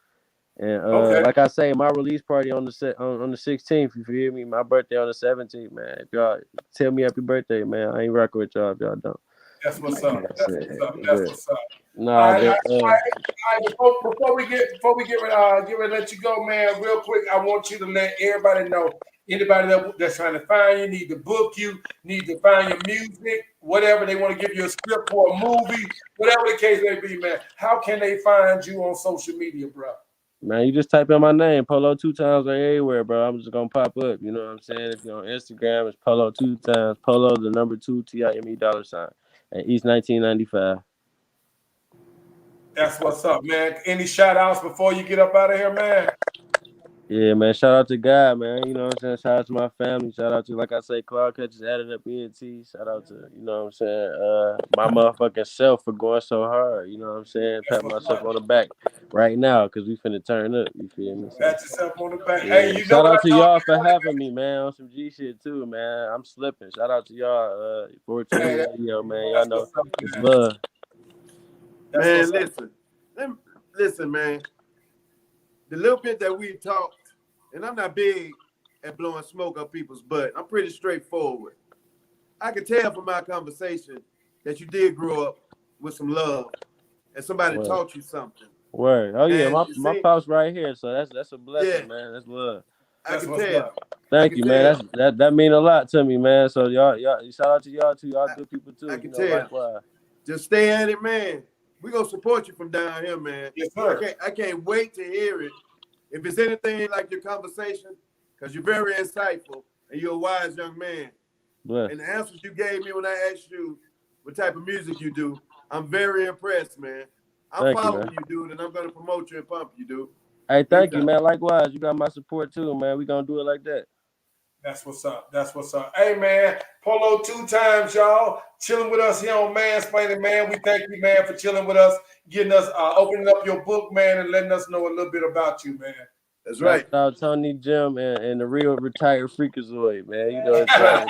And Okay. like I say, my release party on the 16th. You feel me? My birthday on the 17th, man. If y'all tell me happy birthday, man, I ain't rocking with y'all if y'all don't. That's what's up. That's what's up. Nah, All right. Before we get ready to let you go, man, real quick, I want you to let everybody know. Anybody that's trying to find you, need to book you, need to find your music, whatever they want to give you a script for a movie, whatever the case may be, man. How can they find you on social media, bro? man, you just type in my name, Polo 2 times or everywhere, bro. I'm just gonna pop up. You know what I'm saying? If you're on Instagram, it's Polo 2 times, Polo the number 2 $TIME at East 1995. That's what's up, man. Any shout outs before you get up out of here, man? Yeah, man. Shout out to God, man. You know what I'm saying? Shout out to my family. Shout out to, like I say, Cloud Catchers Added Up ENT. Shout out to, you know what I'm saying, my motherfucking self for going so hard. You know what I'm saying? Pat myself on the back right now because we finna turn up. You feel me? Pat yourself on the back. Yeah. Hey, you know Shout what out I to told y'all you? for having me, man, on some G shit too, man. I'm slipping. Shout out to y'all, 420 Radio, man. Y'all know it's love. Man, listen, man. The little bit that we talked, and I'm not big at blowing smoke up people's butt. I'm pretty straightforward. I can tell from my conversation that you did grow up with some love and somebody taught you something. Word. Oh yeah, And my pops right here, so that's a blessing, man. That's love. I can tell. Thank you, man. That mean a lot to me, man. So y'all, shout out to y'all too. Y'all good people too. I can tell. Likewise. Just stay at it, man. We're gonna support you from down here, man. Yes, sir. I can't wait to hear it. If it's anything like your conversation, because you're very insightful and you're a wise young man. Bless. And the answers you gave me when I asked you what type of music you do, I'm very impressed, man. I'm following you, dude, and I'm gonna promote you and pump you, dude. Hey, thank you, man. Likewise, you got my support too, man. We gonna do it like that. That's what's up. That's what's up. Hey, man, Polo 2 times, y'all. Chilling with us here on Mansplainin, man. We thank you, man, for chilling with us, getting us, opening up your book, man, and letting us know a little bit about you, man. That's right. Shout out Tonyjem and the real retired freakazoid, man. You know it's right.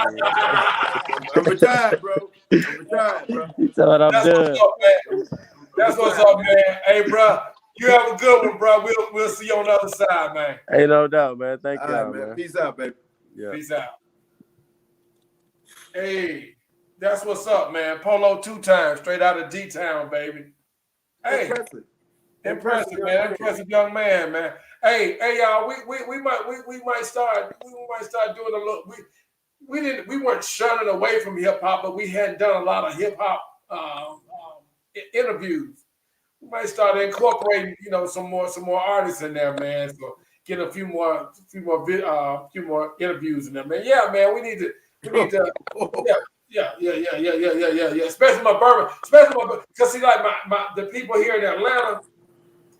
I'm retired, bro. You know what I'm doing. That's what's up, man. Hey, bro, you have a good one, bro. We'll see you on the other side, man. Ain't no doubt, man. Thank you, all, man. Peace out, baby. Yeah. Peace out. Hey, that's what's up, man. Polo 2 times, straight out of D-Town, baby. Hey, impressive, man. Impressive young man, man. Hey, y'all. We might start doing a little. We weren't shunning away from hip hop, but we hadn't done a lot of hip hop interviews. We might start incorporating, some more artists in there, man. So get a few more interviews in there, man. Yeah, man. We need to. Yeah. Especially my Burma, because see, like the people here in Atlanta,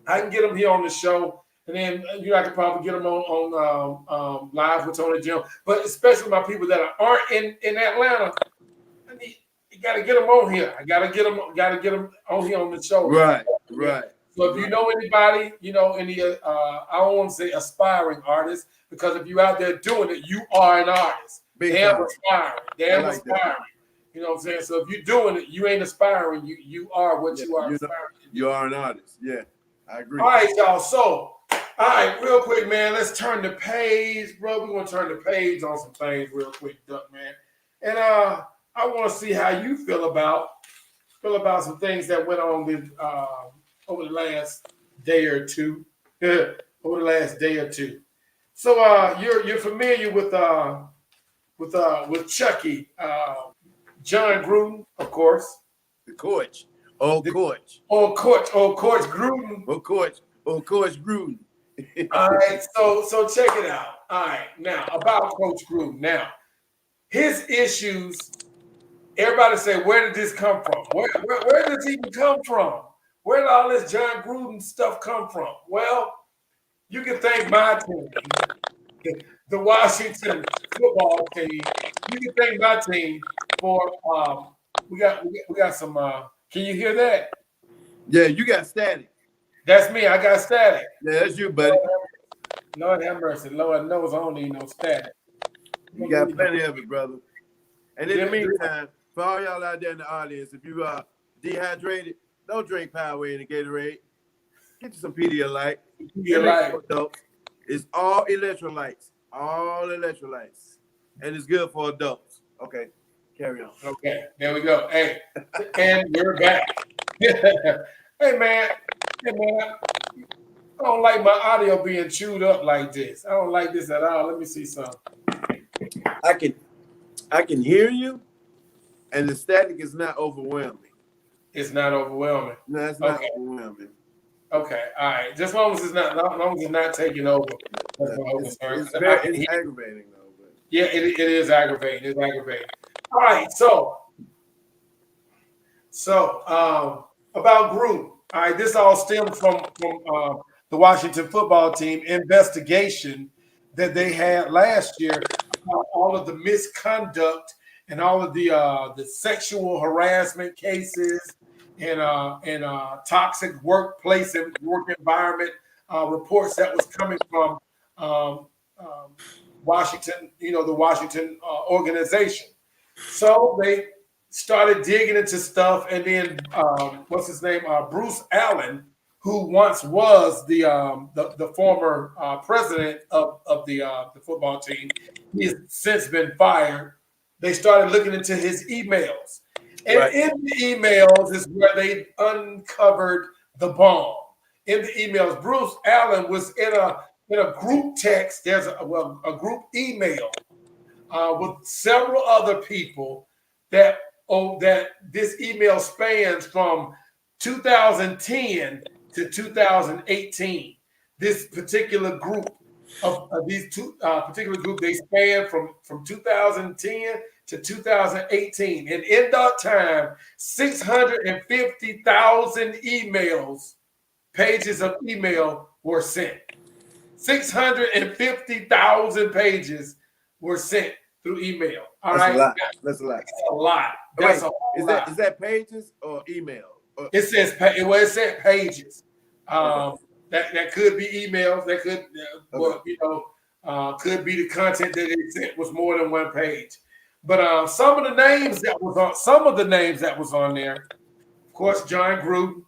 I can get them here on the show, and then I can probably get them on live with Tonyjem. But especially my people that aren't in Atlanta, you got to get them on here. I got to get them on here on the show. Right. So if you know anybody, any I don't want to say aspiring artists, because if you're out there doing it, you are an artist. Damn aspiring. Damn like aspiring. that. You know what I'm saying? So if you're doing it, you ain't aspiring. You are what you are aspiring. You are an artist. Yeah, I agree. All right, y'all. So, all right, real quick, man. Let's turn the page, bro. We're gonna turn the page on some things real quick, Duck, man. And I want to see how you feel about some things that went on with over the last day or two. Over the last day or two. So you're familiar with Chucky, John Gruden, of course. The coach. Old coach Gruden. Old coach Gruden. All right, so check it out. All right, now about Coach Gruden. Now, his issues. Everybody say, where did this come from? Where does he even come from? Where did all this John Gruden stuff come from? Well, you can thank my team, the Washington football team. You can thank my team for we got some. Can you hear that? Yeah, you got static. That's me. I got static. Yeah, that's you, buddy. Lord have mercy. Lord knows I don't need no static. You got plenty of it, brother. And in the meantime, for all y'all out there in the audience, if you are dehydrated, don't drink Powerade and Gatorade. Get you some Pedialyte. It's all electrolytes. And it's good for adults. Okay, carry on. Okay, there we go. Hey, and we're back. Hey, man. I don't like my audio being chewed up like this. I don't like this at all. Let me see something. I can hear you, and the static is not overwhelming. It's not overwhelming. No, it's not overwhelming. Okay, all right. Just as long as it's not taking over. It's aggravating though. But. Yeah, it is aggravating. It's aggravating. All right, so about Gruden. All right, this all stems from the Washington football team investigation that they had last year about all of the misconduct and all of the sexual harassment cases and toxic workplace and work environment reports that was coming from Washington, the Washington organization. So they started digging into stuff, and then what's his name? Bruce Allen, who once was the former president of the football team, he's since been fired. They started looking into his emails, and in the emails is where they uncovered the bomb. In the emails, Bruce Allen was in a group text. There's a group email with several other people that this email spans from 2010 to 2018. This particular group of these two particular group, they span from 2010 to 2018, and in that time, 650,000 pages of email were sent. 650,000 pages were sent through email. All right, that's a lot. That's a lot. That's lot. Is that pages or email? It says it said pages. That could be emails. That could, could be the content that they sent was more than one page. But some of the names that was on there, of course, John Gruden,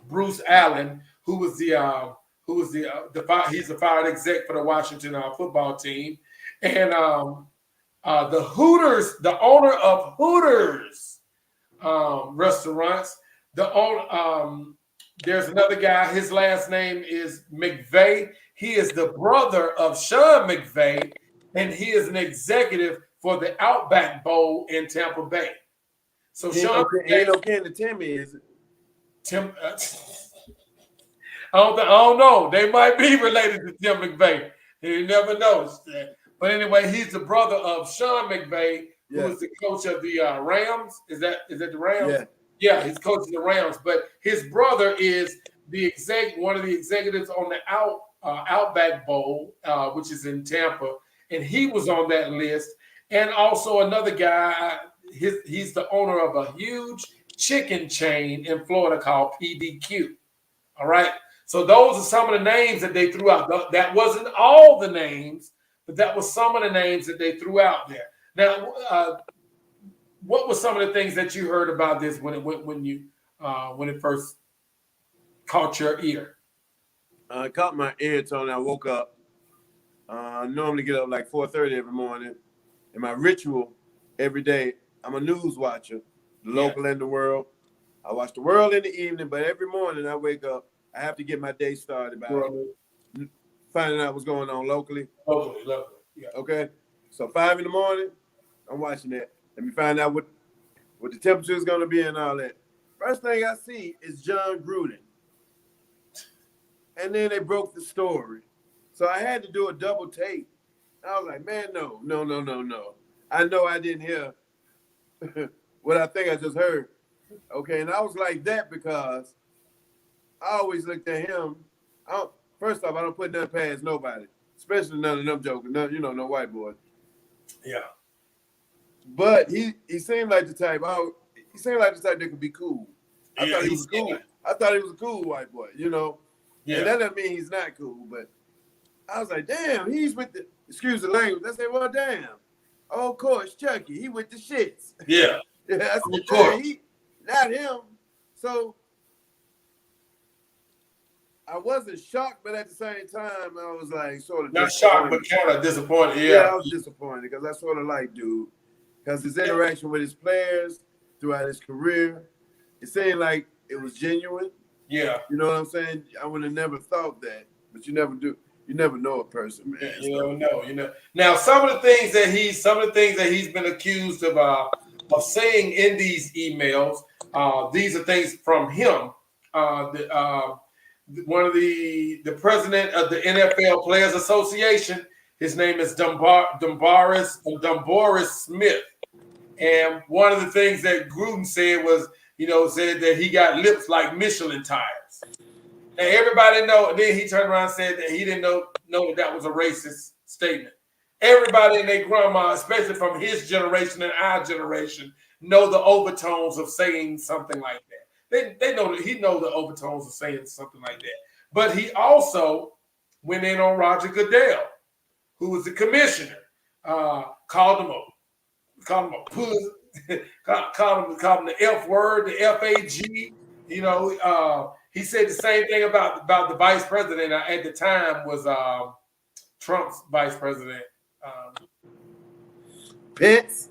Bruce Allen, he's the fired exec for the Washington football team, and the Hooters, the owner of Hooters restaurants, there's another guy. His last name is McVay. He is the brother of Sean McVay, and he is an executive for the Outback Bowl in Tampa Bay. So Sean ain't no kin to Timmy, is it? Tim, I don't know. They might be related to Tim McVay. You never know. But anyway, he's the brother of Sean McVay, who is the coach of the Rams. Is that the Rams? Yeah, he's coaching the Rams. But his brother is one of the executives on the Outback Bowl, which is in Tampa, and he was on that list. And also another guy, he's the owner of a huge chicken chain in Florida called PDQ. All right. So those are some of the names that they threw out. That wasn't all the names, but that was some of the names that they threw out there. Now, what were some of the things that you heard about this when it first caught your ear? It caught my ear, Tony. I woke up. I normally get up like 4:30 every morning. And my ritual every day, I'm a news watcher, the local and the world. I watch the world in the evening, but every morning I wake up, I have to get my day started by finding out what's going on locally. Locally, yeah. Okay? So 5 in the morning, I'm watching that. Let me find out what the temperature is going to be and all that. First thing I see is John Gruden. And then they broke the story. So I had to do a double take. I was like, man, no. I know I didn't hear what I think I just heard. Okay, and I was like that because I always looked at him. First off, I don't put nothing past nobody, especially none of them jokers, no white boys. Yeah. But he seemed like the type. He seemed like the type that could be cool. I thought he was cool. I thought he was a cool white boy, Yeah. And that doesn't mean he's not cool, but I was like, damn, he's with the, excuse the language. I said, well, damn. Oh, of course, Chucky, he with the shits. Yeah. I said, damn, not him. So I wasn't shocked, but at the same time, I was like sort of not shocked, but kind of disappointed. Yeah, I was disappointed because I sort of like dude. Because his interaction with his players throughout his career, it seemed like it was genuine. Yeah. You know what I'm saying? I would have never thought that, but you never do. You never know a person, man. You never know. Now, some of the things that he's been accused of saying in these emails, these are things from him. One of the president of the NFL Players Association, his name is Dumboris Smith. And one of the things that Gruden said was, said that he got lips like Michelin tires. And everybody know. Then he turned around and said that he didn't know that was a racist statement. Everybody and their grandma, especially from his generation and our generation, know the overtones of saying something like that. They know that he knows the overtones of saying something like that. But he also went in on Roger Goodell, who was the commissioner, called him a puss, called him the F word, the FAG. He said the same thing about the vice president at the time was Trump's vice president. Pence.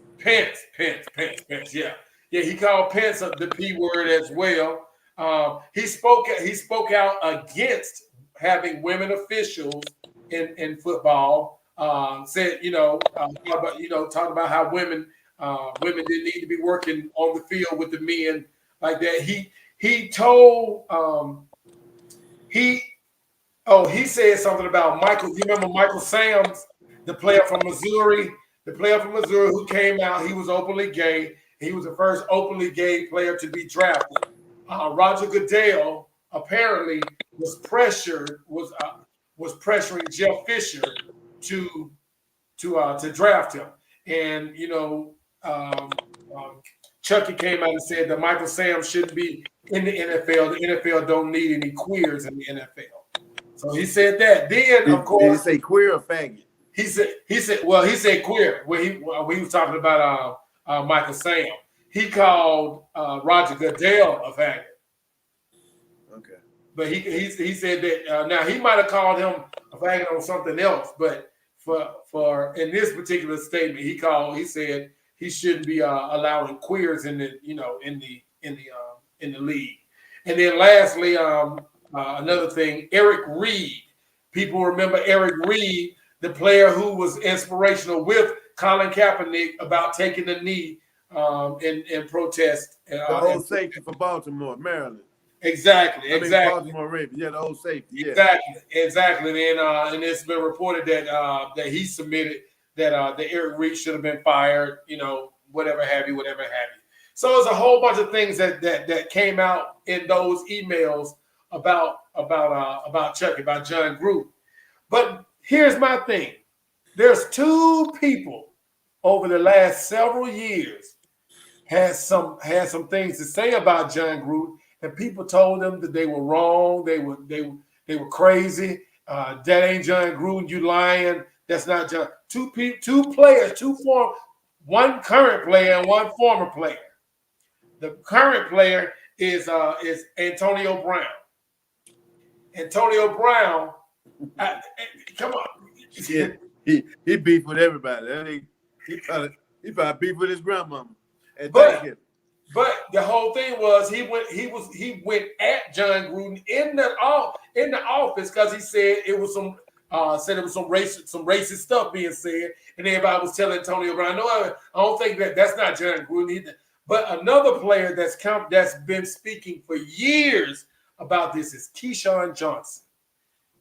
Yeah, he called Pence the P word as well. He spoke out against having women officials in football. Said talking about how women didn't need to be working on the field with the men like that. He told he said something about Michael. You remember Michael Sams, the player from Missouri who came out. He was openly gay. He was the first openly gay player to be drafted. Roger Goodell apparently was pressuring Jeff Fisher to draft him, and Chucky came out and said that Michael Sam shouldn't be in the NFL. The NFL don't need any queers in the NFL. So he said that. Then, of course, did he say queer or faggot? He said queer when he was talking about Michael Sam. He called Roger Goodell a faggot. Okay. But he said that now he might have called him a faggot on something else, but for in this particular statement, he said he shouldn't be allowing queers in the league. And then lastly, another thing, Eric Reed. People remember Eric Reed, the player who was inspirational with Colin Kaepernick about taking the knee in protest. The old safety for Baltimore, Maryland. Exactly. Baltimore Ravens. Yeah, the old safety. Yeah. Exactly. And it's been reported that he submitted that Eric Reed should have been fired. Whatever have you. So there's a whole bunch of things that came out in those emails about Chucky, about John Gruden. But here's my thing: there's two people over the last several years had some things to say about John Gruden, and people told them that they were wrong, they were crazy. That ain't John Gruden, you lying. That's not John. Two players, one current player and one former player. The current player is Antonio Brown. Antonio Brown, come on. Yeah, he beef with everybody. He probably beef with his grandmama. But the whole thing was he went at John Gruden in the office because he said it was some racist stuff being said, and everybody was telling Antonio Brown, no, I don't think that's not John Gruden either. But another player that's been speaking for years about this is Keyshawn Johnson.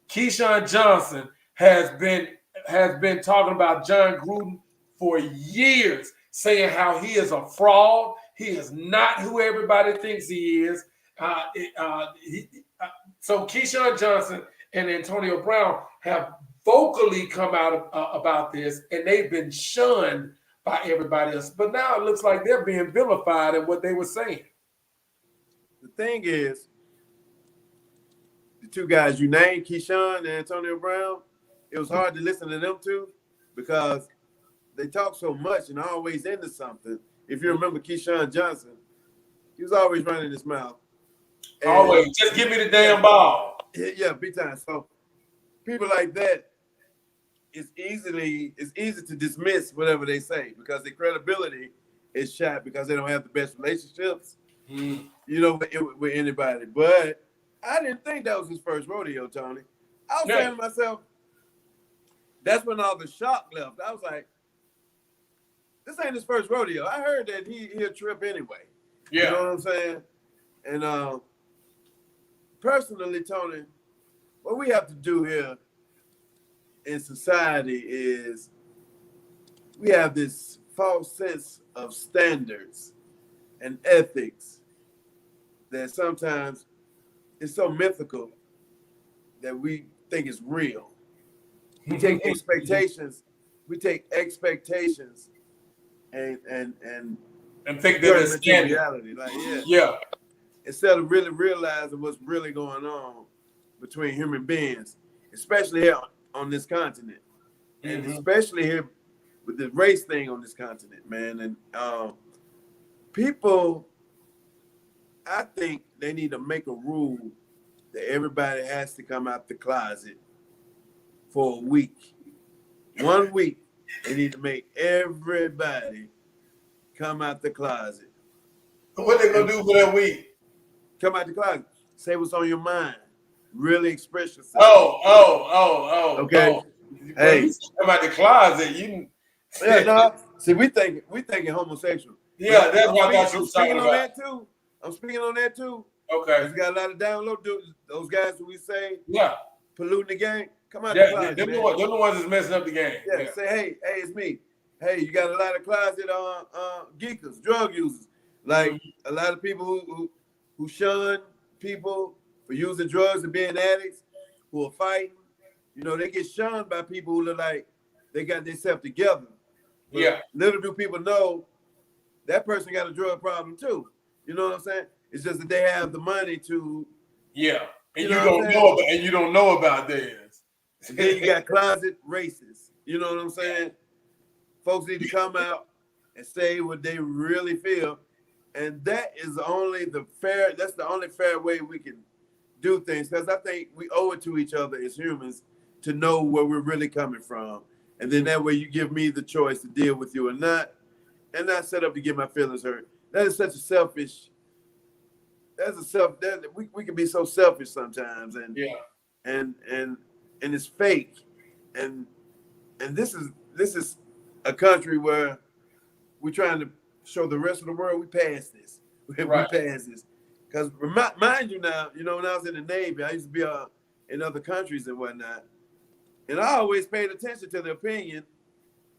Keyshawn Johnson has been talking about John Gruden for years, saying how he is a fraud. He is not who everybody thinks he is. So Keyshawn Johnson and Antonio Brown have vocally come out about this, and they've been shunned by everybody else. But now it looks like they're being vilified in what they were saying. The thing is, the two guys you named, Keyshawn and Antonio Brown, it was hard to listen to them two because they talk so much and always into something. If you remember Keyshawn Johnson, he was always running his mouth. And always, just give me the damn ball. Yeah, big time. So people like that, it's easy to dismiss whatever they say because their credibility is shot because they don't have the best relationships, with anybody. But I didn't think that was his first rodeo, Tony. I was saying to myself, that's when all the shock left. I was like, this ain't his first rodeo. I heard that he'll trip anyway. Yeah. You know what I'm saying? And personally, Tony, what we have to do here in society is we have this false sense of standards and ethics that sometimes it's so mythical that we think it's real. We take expectations and think that it's reality. Like, yeah. Instead of really realizing what's really going on between human beings, especially here on this continent, and especially here with the race thing on this continent, man. And people, I think they need to make a rule that everybody has to come out the closet for a week. 1 week, they need to make everybody come out the closet. What they gonna do for that week? Come out the closet. Say what's on your mind. Really express yourself. Oh. Okay. Hey, come out the closet. You. Yeah, no. See, we thinking homosexual. Yeah, that's what I thought you were talking about. I'm speaking on that too. Okay. We got a lot of download dudes. Those guys who we say polluting the game. Come out the closet. They're the ones that's messing up the game. Yeah. Say, hey, it's me. Hey, you got a lot of closet geekers, drug users. Like a lot of people who shun people for using drugs and being addicts, who are fighting. They get shunned by people who look like they got themselves together. But little do people know that person got a drug problem too. You know what I'm saying? It's just that they have the money to. Yeah, and you don't know about theirs. And then you got closet racists. You know what I'm saying? Folks need to come out and say what they really feel, and that's the only fair way we can do things. Because I think we owe it to each other as humans to know where we're really coming from, and then that way you give me the choice to deal with you or not, and not set up to get my feelings hurt. That is such a selfish. We can be so selfish sometimes, and it's fake, and this is a country where we're trying to show the rest of the world we passed this. We passed this. Because mind you now, when I was in the Navy, I used to be in other countries and whatnot, and I always paid attention to the opinion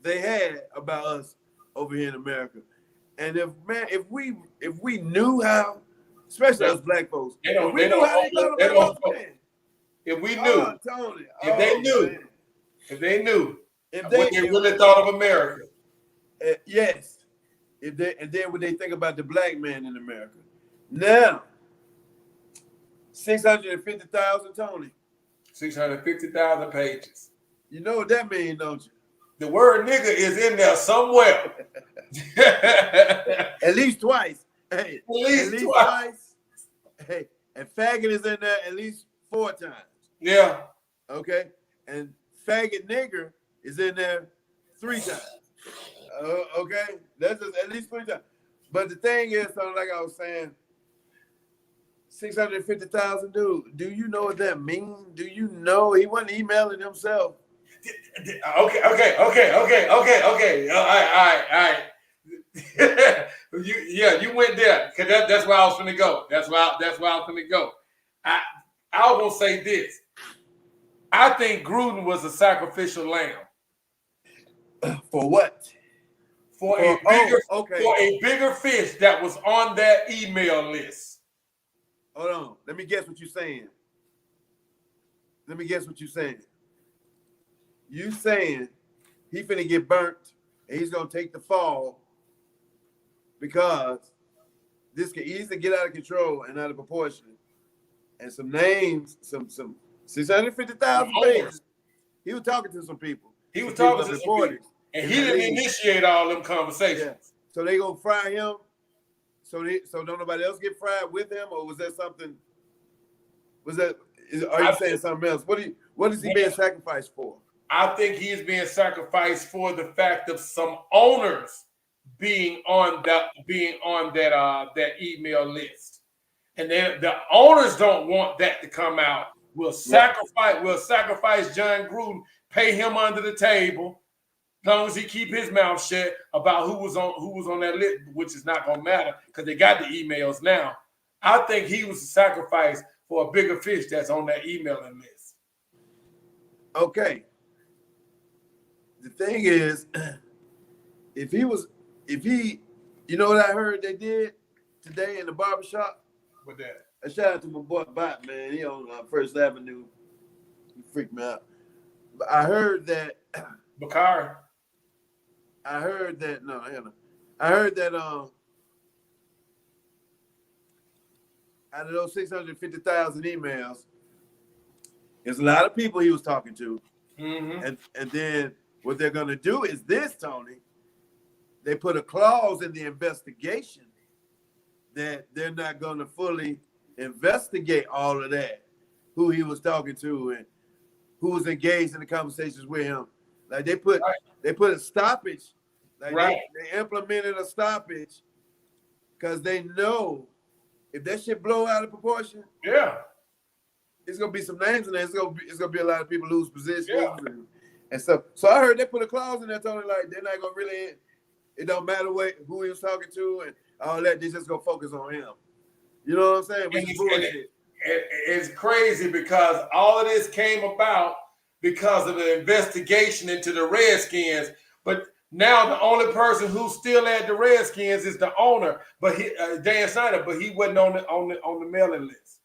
they had about us over here in America. And if we knew how, especially us black folks, if we knew how they thought about us, man. If we knew, Tony, if they knew what they really thought of America. Yes. And then what they think about the black man in America. Now, 650,000, Tony. 650,000 pages. You know what that means, don't you? The word nigga is in there somewhere. At least twice. Hey, At least twice. Hey, and faggot is in there at least 4 times. Yeah. Okay, and faggot nigger is in there 3 times. Okay, that's just at least 3 times. But the thing is, so like I was saying, 650,000 dude. Do you know what that means? Do you know he wasn't emailing himself? Okay. All right. You went there because that's where I was finna go. That's where I was finna go. I will say this. I think Gruden was a sacrificial lamb. For what? For a bigger fish that was on that email list. Hold on. Let me guess what you're saying. You saying he finna get burnt and he's gonna take the fall because this can easily get out of control and out of proportion. And some names, some 650,000 pages. He was talking to some people. He was talking to some people. And he didn't initiate all them conversations. Yeah. So they gonna fry him. So don't nobody else get fried with him, or was that something? Are you saying something else? What is he being sacrificed for? I think he is being sacrificed for the fact of some owners being on that email list, and then the owners don't want that to come out. We'll sacrifice John Gruden, pay him under the table. As long as he keep his mouth shut about who was on that list, which is not gonna matter because they got the emails now. I think he was a sacrifice for a bigger fish that's on that emailing list. Okay. The thing is, if he, you know what I heard they did today in the barbershop? What that? A shout out to my boy Bot, man. He on First Avenue. He freaked me out. But I heard that Bakari. I heard that out of those 650,000 emails, there's a lot of people he was talking to. Mm-hmm. And then what they're gonna do is this, Tony. They put a clause in the investigation that they're not gonna fully investigate all of that, who he was talking to and who was engaged in the conversations with him. Like they put a stoppage. Like they implemented a stoppage because they know if that shit blow out of proportion, it's gonna be some names in there. It's gonna be a lot of people lose positions and stuff. So I heard they put a clause in there, Tony, like they're not gonna really. It don't matter who he was talking to and all that. They just gonna focus on him. You know what I'm saying? Which is bullshit. It's crazy because all of this came about because of the investigation into the Redskins. But now the only person who's still at the Redskins is the owner, but Dan Snyder, but he wasn't on the mailing list.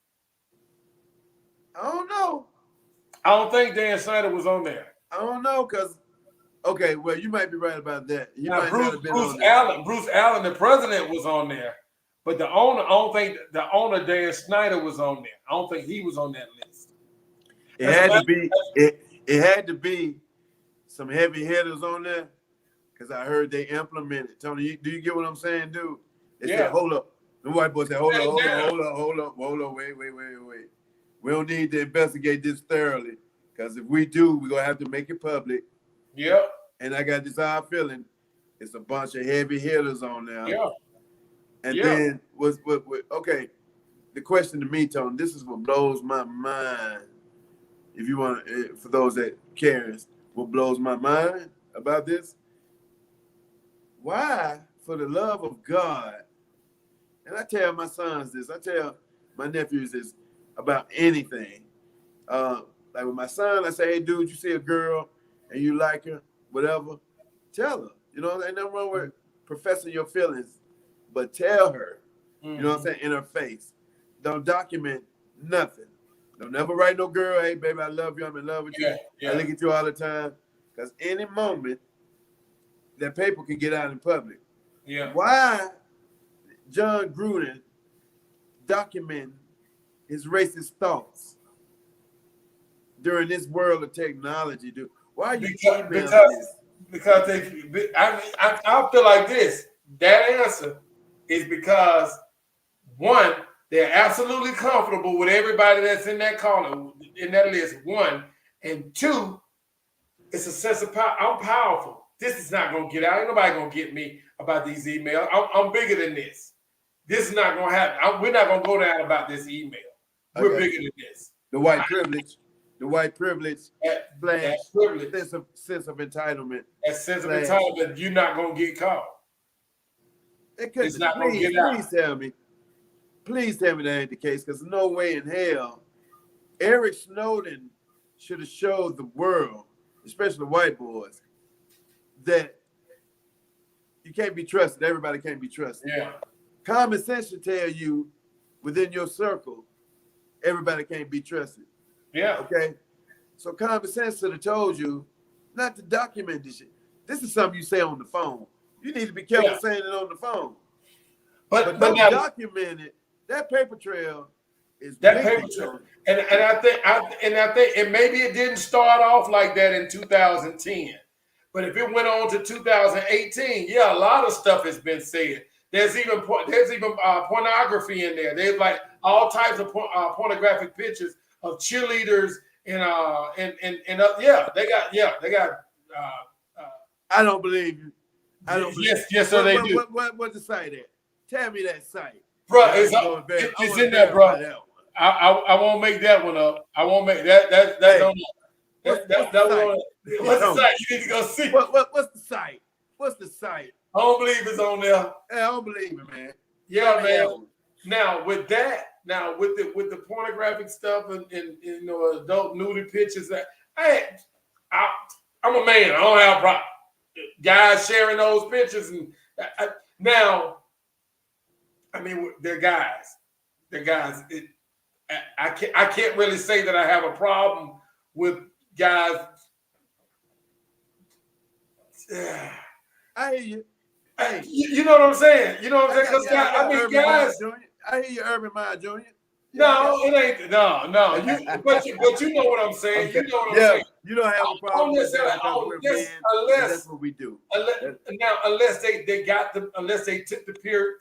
I don't know. I don't think Dan Snyder was on there. I don't know because well, you might be right about that. He now, might not have been Bruce on there. Bruce Allen, the president, was on there, but the owner, I don't think the owner Dan Snyder was on there. I don't think he was on that list. It had to be some heavy hitters on there because I heard they implemented. Tony, do you get what I'm saying, dude? They said, hold up. The white boy said, hold up, wait. We don't need to investigate this thoroughly because if we do, we're going to have to make it public. Yep. And I got this odd feeling it's a bunch of heavy hitters on there. Yeah. And then okay, the question to me, Tony, this is what blows my mind. If you want, for those that cares, what blows my mind about this? Why, for the love of God, and I tell my sons this, I tell my nephews this about anything. Like with my son, I say, hey, dude, you see a girl and you like her, whatever, tell her. You know, ain't nothing wrong with professing your feelings, but tell her, you know what I'm saying, in her face. Don't document nothing. Don't never write no girl, hey, baby, I love you, I'm in love with you. I look at you all the time. Because any moment, that paper can get out in public. Yeah. Why John Gruden documenting his racist thoughts during this world of technology, dude? Why are you because emailing this? because I feel like this. That answer is because one, they're absolutely comfortable with everybody that's in that corner, in that list. One, and two, it's a sense of power. I'm powerful. This is not gonna get out. Ain't nobody gonna get me about these emails. I'm bigger than this. This is not gonna happen. We're not gonna go down about this email. We're bigger than this. The white privilege, that privilege, sense of entitlement. That sense of entitlement, you're not gonna get caught. It's not gonna get out. Please tell me that ain't the case, because no way in hell Eric Snowden should have showed the world, especially the white boys, that you can't be trusted. Everybody can't be trusted. Yeah. Common sense should tell you within your circle, everybody can't be trusted. Yeah. Okay. So common sense should have told you not to document this shit. This is something you say on the phone. You need to be careful saying it on the phone. But don't document it. That paper trail is that paper trail. And I think and maybe it didn't start off like that in 2010. But if it went on to 2018, yeah, a lot of stuff has been said. There's even pornography in there. There's like all types of pornographic pictures of cheerleaders and they got. I don't believe you. I don't believe. Yes, sir, they do. What's the site at? Tell me that site, bro. It's in there, bro. I won't make that one up. I won't make that. What's the site? You need to go see. What's the site? What's the site? I don't believe it's on there. I don't believe it, man. Yeah, man. Now with the pornographic stuff and adult nudie pictures, I'm a man. I don't have a problem. Guys sharing those pictures they're guys. They're guys. I can't really say that I have a problem with guys. I hear you. You know what I'm saying? You know what I'm saying? Because guys. I hear you, Urban Mind Jr. No, it ain't. No. But you know what I'm saying. Okay. You know what I'm saying. You don't have a problem with that unless that's what we do. Unless they took the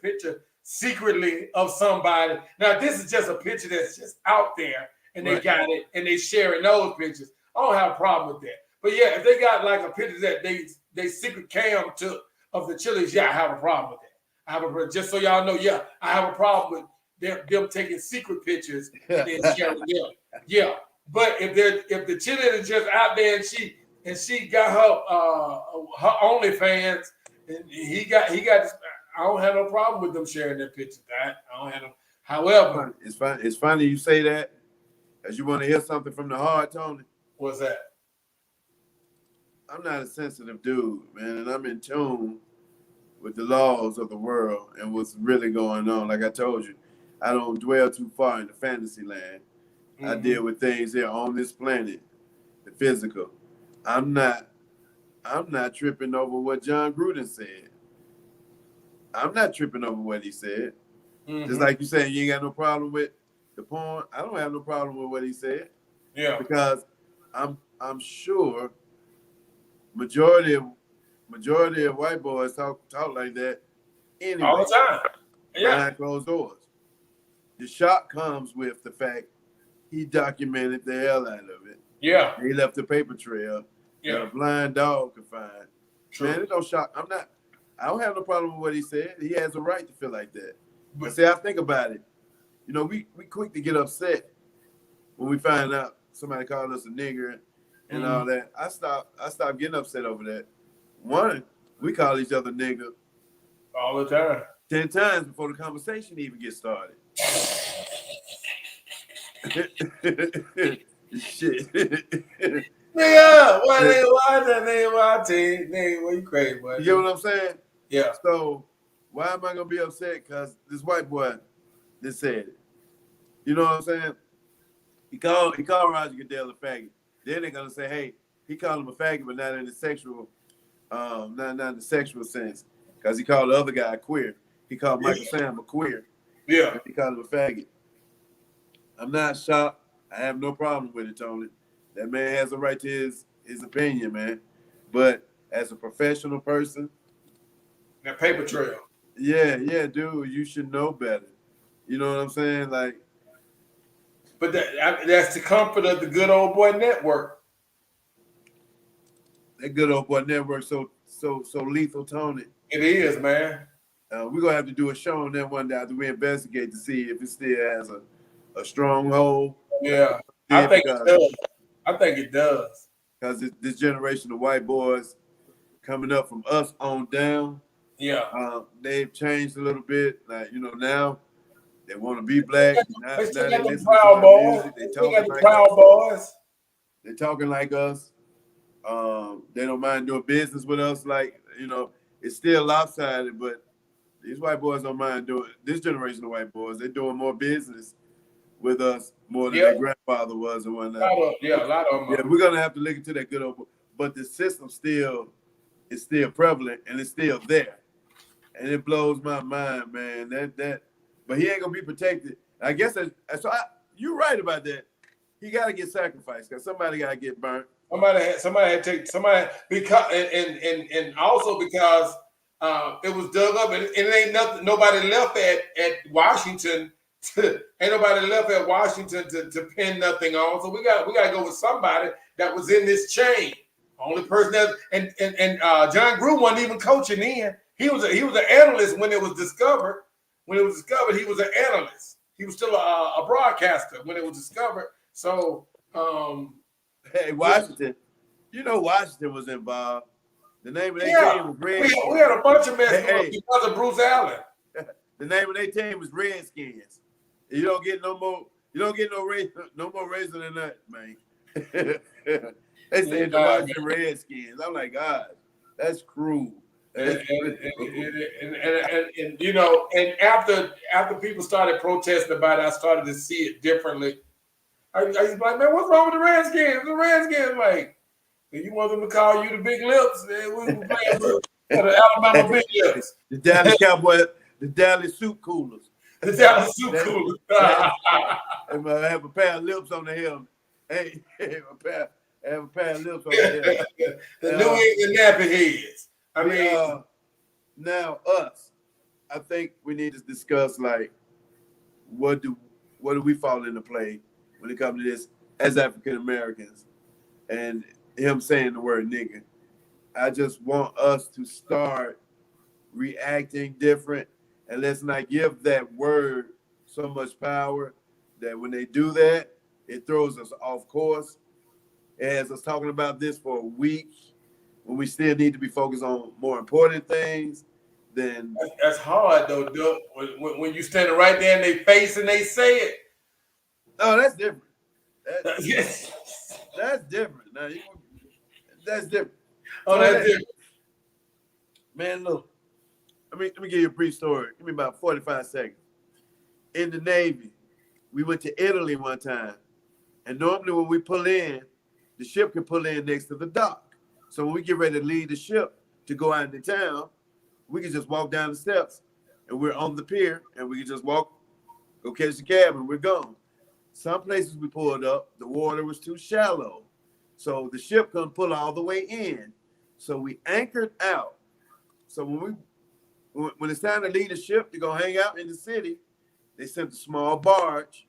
picture secretly of somebody. Now this is just a picture that's just out there, and they got it, and they sharing those pictures. I don't have a problem with that. But yeah, if they got like a picture that they secret cam took of the chilies, I have a problem with that. Just so y'all know, I have a problem with them taking secret pictures and then sharing them. Yeah. But if the chili is just out there and she got her OnlyFans and he got I don't have no problem with them sharing their pictures. I don't have no. However, it's funny you say that, as you want to hear something from the heart, Tony. What's that? I'm not a sensitive dude, man, and I'm in tune with the laws of the world and what's really going on. Like I told you, I don't dwell too far in the fantasy land. Mm-hmm. I deal with things here on this planet, the physical. I'm not tripping over what John Gruden said. I'm not tripping over what he said. Mm-hmm. Just like you said, you ain't got no problem with the porn. I don't have no problem with what he said. Yeah. Because I'm sure majority of white boys talk like that anyway. All the time. Yeah. Behind closed doors. The shock comes with the fact he documented the hell out of it. Yeah. He left a paper trail that a blind dog could find. True. Man, it don't shock. I don't have no problem with what he said. He has a right to feel like that. But see, I think about it. You know, we quick to get upset when we find out somebody called us a nigger and all that. I stopped getting upset over that. One, we call each other nigger all the time. 10 times before the conversation even gets started. Shit. Nigga, why you crazy, boy? You get what I'm saying? Yeah. So why am I gonna be upset? Because this white boy just said it. You know what I'm saying? He called Roger Goodell a faggot. Then they're gonna say, hey, he called him a faggot, but not in the sexual, not in the sexual sense. Because he called the other guy queer. He called Michael Sam a queer. Yeah. He called him a faggot. I'm not shocked. I have no problem with it, Tony. That man has a right to his opinion, man. But as a professional person, That paper trail. yeah, dude, you should know better. You know what I'm saying? Like, But that's the comfort of the good old boy network. that good old boy network, so lethal, Tony. It is, man. We're gonna have to do a show on that one day after we investigate to see if it still has a stronghold. Yeah, I think it does. I think it does. Because this generation of white boys coming up from us on down, Yeah. They've changed a little bit. Like, now they want to be black. They still got the listen Proud to Boys. music. They They still got talking the like Proud us. Boys. They talking like us. They don't mind doing business with us. Like, it's still lopsided, but these white boys don't mind doing. This generation of white boys, they're doing more business with us more than their grandfather was and whatnot. A lot of them. Yeah, we're gonna have to look into that good old. But the system is still prevalent and it's still there, and it blows my mind, man. But he ain't gonna be protected. I guess you're right about that. He got to get sacrificed because somebody got to get burnt. Somebody had to take somebody because and also because it was dug up and it ain't nothing. Nobody left at Washington. Ain't nobody left at Washington to pin nothing on. So we got to go with somebody that was in this chain. Only person that and John Gruden wasn't even coaching then. He was an analyst when it was discovered. When it was discovered, he was an analyst. He was still a broadcaster when it was discovered. So, hey, Washington, Washington was involved. The name of their team was Redskins. We had a bunch of mess because of Bruce Allen. The name of their team was Redskins. You don't get no more. You don't get no more raisin than that, man. They said the Washington Redskins. I'm like, God, that's cruel. And after people started protesting about it, I started to see it differently. I was like, man, what's wrong with the Redskins? The Redskins, like, you want them to call you the Big Lips? Man, we were playing with the Alabama Big Lips. The Dallas Cowboys, the Dallas Soup Coolers. The Dallas Soup Coolers. And I have a pair of lips on the helmet. Hey, I have a pair of lips on the helmet. The New England Nappy Heads. I mean, now us. I think we need to discuss like what do we fall into play when it comes to this as African Americans, and him saying the word nigga. I just want us to start reacting different, and let's not give that word so much power that when they do that, it throws us off course. It has us talking about this for a week when we still need to be focused on more important things. Then that's hard though, Doug. When you standing right there in their face and they say it. Oh, that's different. That's different. Now, that's different. Oh, that's different. Man, look. Let me give you a brief story. Give me about 45 seconds. In the Navy, we went to Italy one time, and normally when we pull in, the ship can pull in next to the dock. So when we get ready to leave the ship to go out into town, we can just walk down the steps, and we're on the pier, and we can just walk, go catch the cab, and we're gone. Some places we pulled up, the water was too shallow, so the ship couldn't pull all the way in. So we anchored out. So when it's time to leave the ship to go hang out in the city, they sent a small barge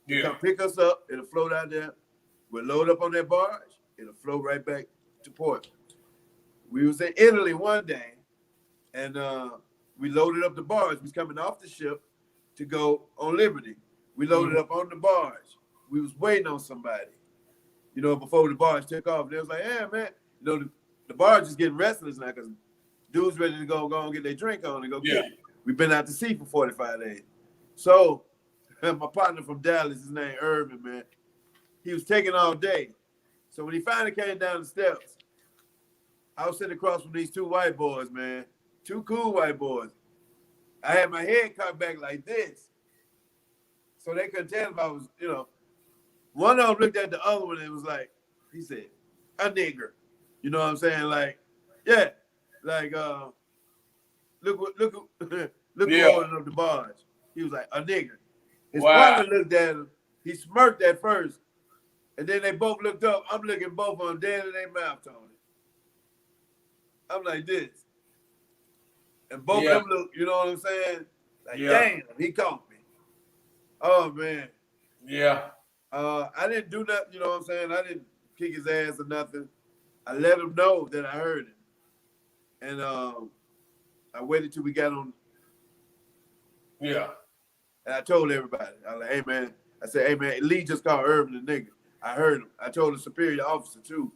to come pick us up. It'll float out there. We'll load up on that barge. It'll float right back to port. We was in Italy one day, and we loaded up the barge. We was coming off the ship to go on Liberty. We loaded up on the barge. We was waiting on somebody, before the barge took off. They was like, "Yeah, man, the barge is getting restless now because dudes ready to go and get their drink on and go get it. We've been out to sea for 45 days. So my partner from Dallas, his name Irvin, man, he was taking all day. So when he finally came down the steps, I was sitting across from these two white boys, man, two cool white boys. I had my head cocked back like this. So they couldn't tell if I was, one of them looked at the other one and was like, he said, a nigger. You know what I'm saying? Like, yeah. Like, look who holding up the barge. He was like, a nigger. His partner looked at him. He smirked at first. And then they both looked up. I'm looking both of them dead in their mouth, Tony. I'm like this. And both of them look, you know what I'm saying? Like, damn, he caught me. Oh, man. Yeah. I didn't do nothing, you know what I'm saying? I didn't kick his ass or nothing. I let him know that I heard him. And I waited till we got on. Yeah. And I told everybody. I was like, hey, man. I said, hey, man, Lee just called Urban a nigga. I heard him. I told the superior officer, too.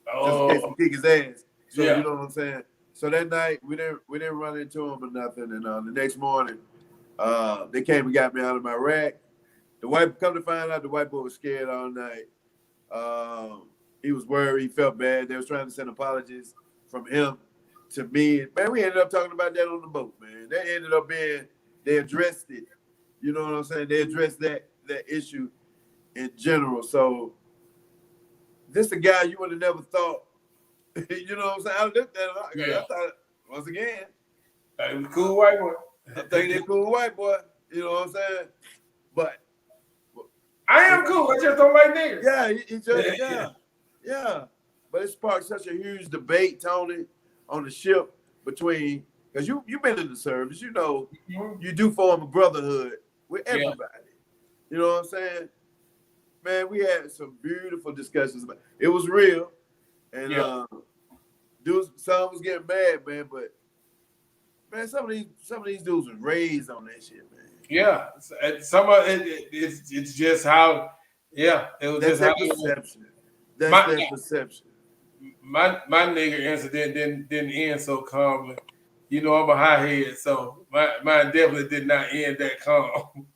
Just in case he kick his ass. So, you know what I'm saying? So that night, we didn't run into him or nothing. And the next morning, they came and got me out of my rack. Come to find out, the white boy was scared all night. He was worried. He felt bad. They was trying to send apologies from him to me. Man, we ended up talking about that on the boat, man. That ended up being, they addressed it. You know what I'm saying? They addressed that issue in general. So this a guy you would have never thought. You know what I'm saying? I looked at him. I thought, once again, he was a cool white boy. I think they're cool white boy. You know what I'm saying? But I am cool. I just don't like niggas. Yeah, he just, yeah. But it sparked such a huge debate, Tony, on the ship between, because you've been in the service, you know, you do form a brotherhood with everybody. You know what I'm saying? Man, we had some beautiful discussions about it. It was real. And dudes, some was getting mad, man, but man, some of these dudes was raised on that shit, man. Yeah, some of it's just how. Yeah, it was That's just how perception. That's their perception. My nigga incident didn't end so calmly. You know, I'm a high head, so mine definitely did not end that calm.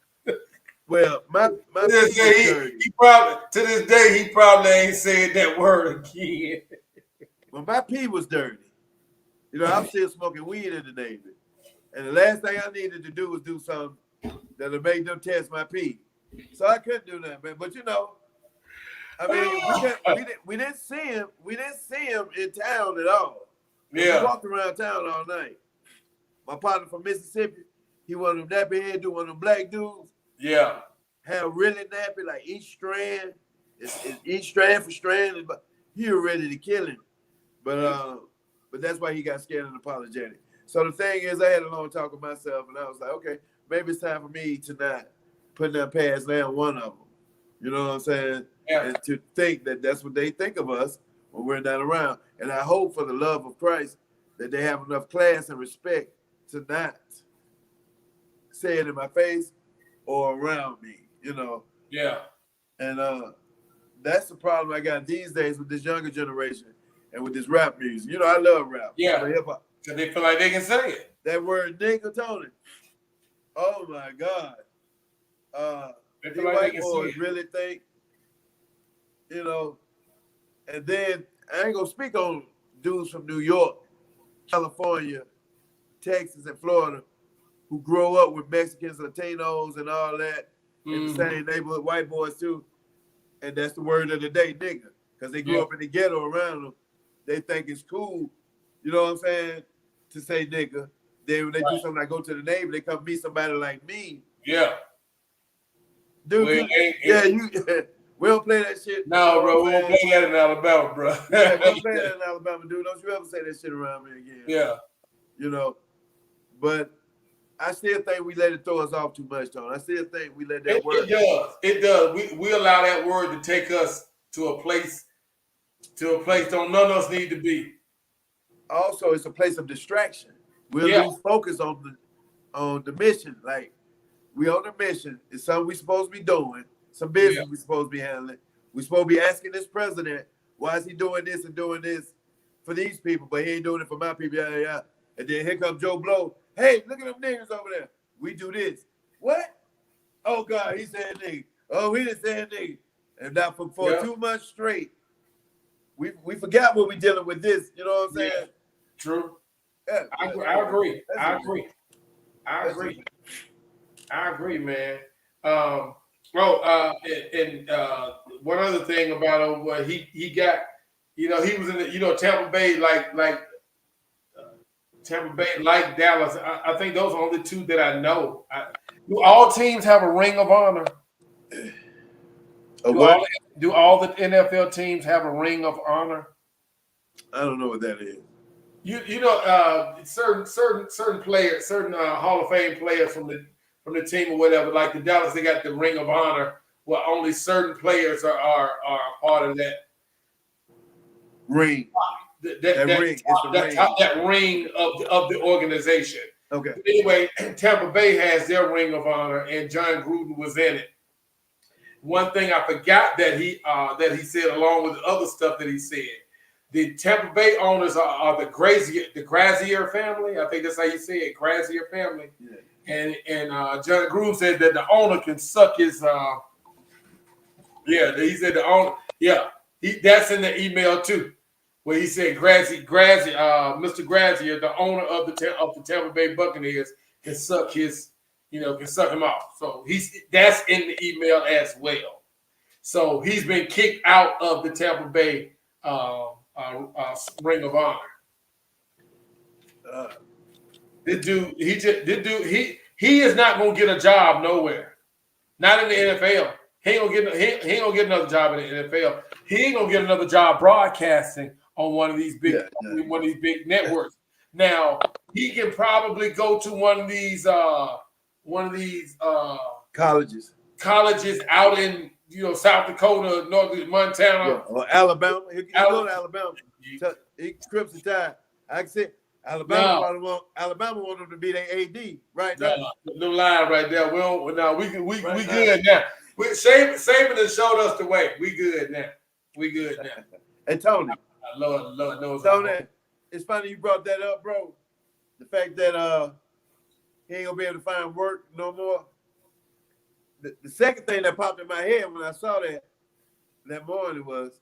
Well, my he probably to this day he probably ain't said that word again. Well, my pee was dirty. You know, I'm still smoking weed in the Navy, and the last thing I needed to do was do something that'll make them test my pee. So I couldn't do that, man. But you know, I mean, we didn't see him. We didn't see him in town at all. We walked around town all night. My partner from Mississippi, he one of them nappy head dude, one of them black dudes. Yeah. Had really nappy, like each strand is each strand for strand. But he was ready to kill him. But that's why he got scared and apologetic. So the thing is, I had a long talk with myself, and I was like, okay, maybe it's time for me to not put that past down one of them. You know what I'm saying? Yeah. And to think that that's what they think of us when we're not around. And I hope for the love of Christ that they have enough class and respect to not say it in my face or around me, you know? Yeah. And that's the problem I got these days with this younger generation and with this rap music. You know, I love rap. Yeah. Hip-hop. Because they feel like they can say it. That word nigga, Tony. Oh, my God. These white boys really think, you know, and then I ain't going to speak on dudes from New York, California, Texas, and Florida who grow up with Mexicans, Latinos, and all that in the same neighborhood, white boys too. And that's the word of the day, nigga. Because they grew up in the ghetto around them. They think it's cool, you know what I'm saying, to say nigga. Then when they do something like go to the Navy, they come meet somebody like me. Yeah. Dude, we don't play that shit. No, bro, we don't play that in Alabama, bro. We don't play that in Alabama, dude. Don't you ever say that shit around me again. Yeah. You know, but I still think we let it throw us off too much, Tony. I still think we let that word. It does. We allow that word to take us to a place don't none of us need to be. Also, it's a place of distraction. We'll lose focus on the mission. Like, we on the mission. It's something we supposed to be doing. Some business we supposed to be handling. We supposed to be asking this president, why is he doing this and doing this for these people, but he ain't doing it for my people. Yeah. And then here comes Joe Blow. Hey, look at them niggas over there. We do this. What? Oh, God, he said nigga. Oh, he didn't say nigga. And now for 2 months straight, we forgot what we dealing with this. You know what I'm saying? Yeah. True. Yeah, I agree. I agree, man. One other thing about him, what he got, you know, he was in the, Tampa Bay, like Tampa Bay, like Dallas. I think those are only two that I know. Do all teams have a ring of honor? Do Do all the NFL teams have a ring of honor? I don't know what that is. You know certain players, certain Hall of Fame players from the team or whatever, like the Dallas, they got the ring of honor where only certain players are part of that ring. That ring of the organization. Okay. But anyway, Tampa Bay has their ring of honor, and John Gruden was in it. One thing I forgot that he said, along with the other stuff that he said, the Tampa Bay owners are the Grazier family. I think that's how you say it, Grazier family. Yeah. And John Gruden said that the owner can suck his. He said the owner. Yeah, that's in the email too, where he said Mr. Grazier, the owner of the Tampa Bay Buccaneers, can suck his. Can suck him off. So that's in the email as well. So he's been kicked out of the Tampa Bay ring of honor. This dude, he is not gonna get a job nowhere. Not in the NFL. He ain't gonna get another job in the NFL. He ain't gonna get another job broadcasting on one of these big networks. Now he can probably go to one of these colleges out in South Dakota, North Montana, or Alabama. He can go to Alabama. He trips the time. I can say Alabama want him to be their AD right now. No line right there. We good now. Saban has showed us the way. We good now. And Tony, Lord knows. Tony, it's funny you brought that up, bro. The fact that he ain't gonna be able to find work no more. The second thing that popped in my head when I saw that morning was,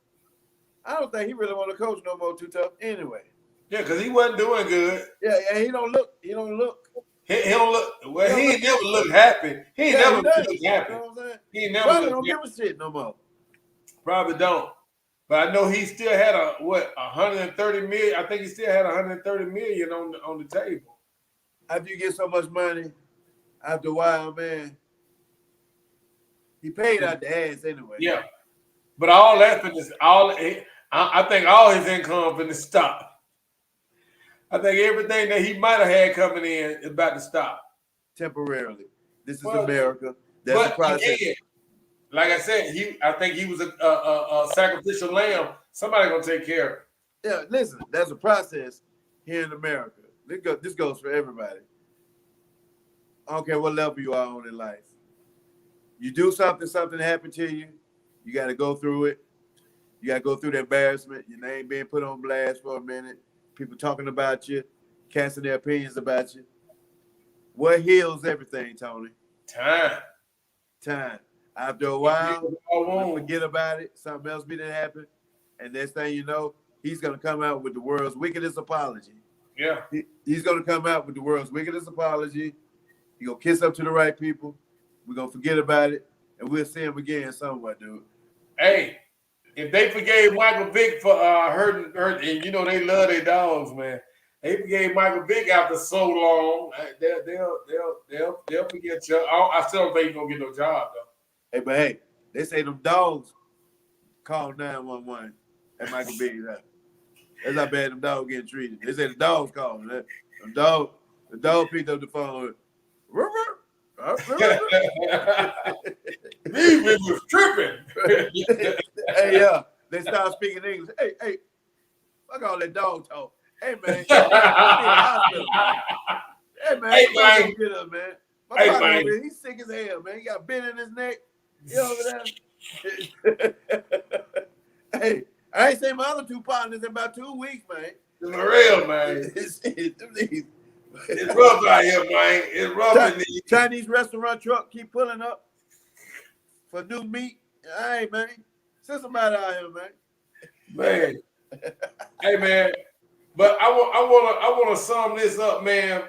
I don't think he really want to coach no more Too Tough anyway. Yeah, because he wasn't doing good. Yeah, he don't look. He don't look. Well, he ain't never looked happy. He ain't never looked happy. You know what I'm saying? He never probably don't give a shit no more. Probably don't. But I know he still had 130 million. I think he still had 130 million on the table. After you get so much money, after a while, man, he paid out the ass anyway. Yeah, but all that I think all his income finna stop. I think everything that he might have had coming in is about to stop temporarily. This is America. That's the process. Again, like I said, I think he was a sacrificial lamb. Somebody gonna take care of it. Yeah, listen, that's a process here in America. This goes for everybody. I don't care what level you are on in life. You do something happened to you, you got to go through it. You got to go through the embarrassment. Your name being put on blast for a minute. People talking about you, casting their opinions about you. What heals everything, Tony? Time. After a while, forget about it. Something else didn't happen. And next thing you know, he's going to come out with the world's wickedest apology. Yeah. He's going to come out with the world's wickedest apology. He's going to kiss up to the right people. We're going to forget about it. And we'll see him again somewhere, dude. Hey, if they forgave Michael Vick for hurting, and they love their dogs, man. They forgave Michael Vick after so long. They'll forget you. I still don't think he's going to get no job, though. Hey, but hey, they say them dogs call 911 at Michael Vick's house. That's how bad them dogs getting treated. They say the dogs calling. The dog picked up the phone. He was tripping. Hey, they start speaking English. Hey, fuck all that dog talk. Hey, man. Hey, man. Get up, man. My partner, he's sick as hell, man. He got a bit in his neck. You over there? Hey, I ain't seen my other two partners in about 2 weeks, man. It's real, man. It's rough out here, man. It's rough in these. Chinese restaurant truck keep pulling up for new meat. Hey, man. Send somebody out here, man. Man. Hey, man. But I want to sum this up, man,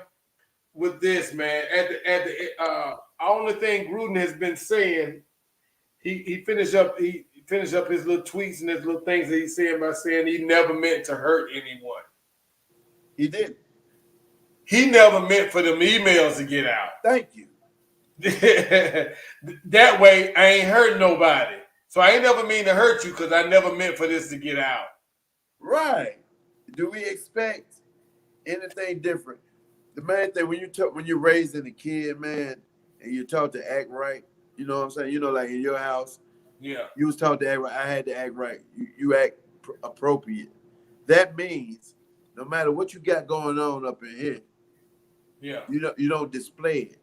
with this, man. At the only thing Gruden has been saying, he finished up his little tweets and his little things that he's saying by saying he never meant to hurt anyone. He did. He never meant for them emails to get out. Thank you. That way, I ain't hurting nobody. So I ain't never mean to hurt you because I never meant for this to get out. Right. Do we expect anything different? The main thing when you're raising a kid, man, and you're taught to act right, you know what I'm saying? You know, like in your house, Yeah. you was taught to act right. I had to act right. You act appropriate. That means no matter what you got going on up in here, Yeah. you don't display it.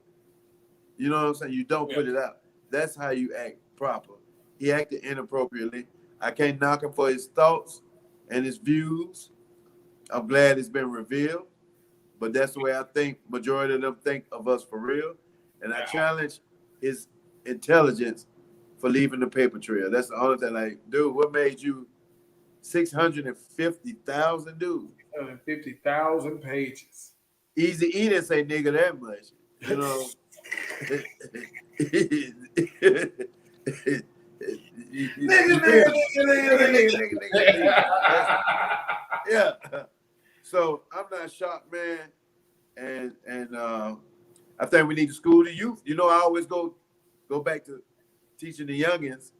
You know what I'm saying? You don't Yeah. put it out. That's how you act proper. He acted inappropriately. I can't knock him for his thoughts and his views. I'm glad it's been revealed, but that's the way I think majority of them think of us for real. And I challenge his intelligence for leaving the paper trail. That's the only thing. Like, dude, what made you 650,000, dude? 650,000 pages. Easy E didn't say nigga that much, you know. Yeah. So I'm not shocked, man. And I think we need to school the youth. You know, I always go back to teaching the youngins.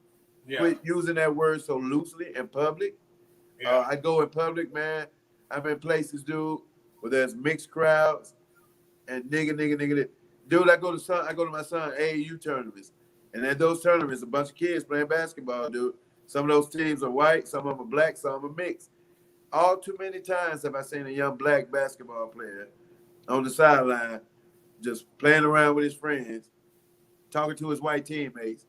Yeah. Quit using that word so loosely in public. Yeah. I go in public, man. I'm in places, dude, where there's mixed crowds and nigga. Dude, I go to my son AAU tournaments. And at those tournaments, a bunch of kids playing basketball, dude. Some of those teams are white, some of them are black, some of them are mixed. All too many times have I seen a young black basketball player on the sideline just playing around with his friends, talking to his white teammates,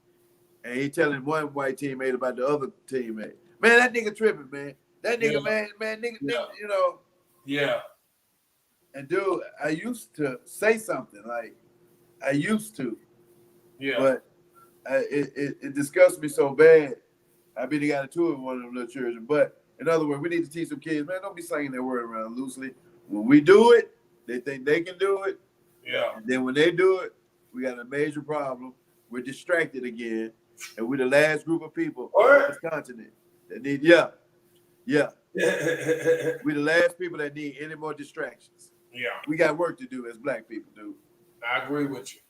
and he telling one white teammate about the other teammate. Man, that nigga tripping, man. That nigga, nigga, you know. Yeah. And dude, I used to say something like, I used to. Yeah. But it disgusts me so bad. I bet he got into it with one of them little children. But in other words, we need to teach some kids, man, don't be slinging that word around loosely. When we do it, they think they can do it. Yeah. And then when they do it, we got a major problem. We're distracted again. And we're the last group of people on this continent that need, yeah. We're the last people that need any more distractions. Yeah. We got work to do as black people, dude. I agree with you.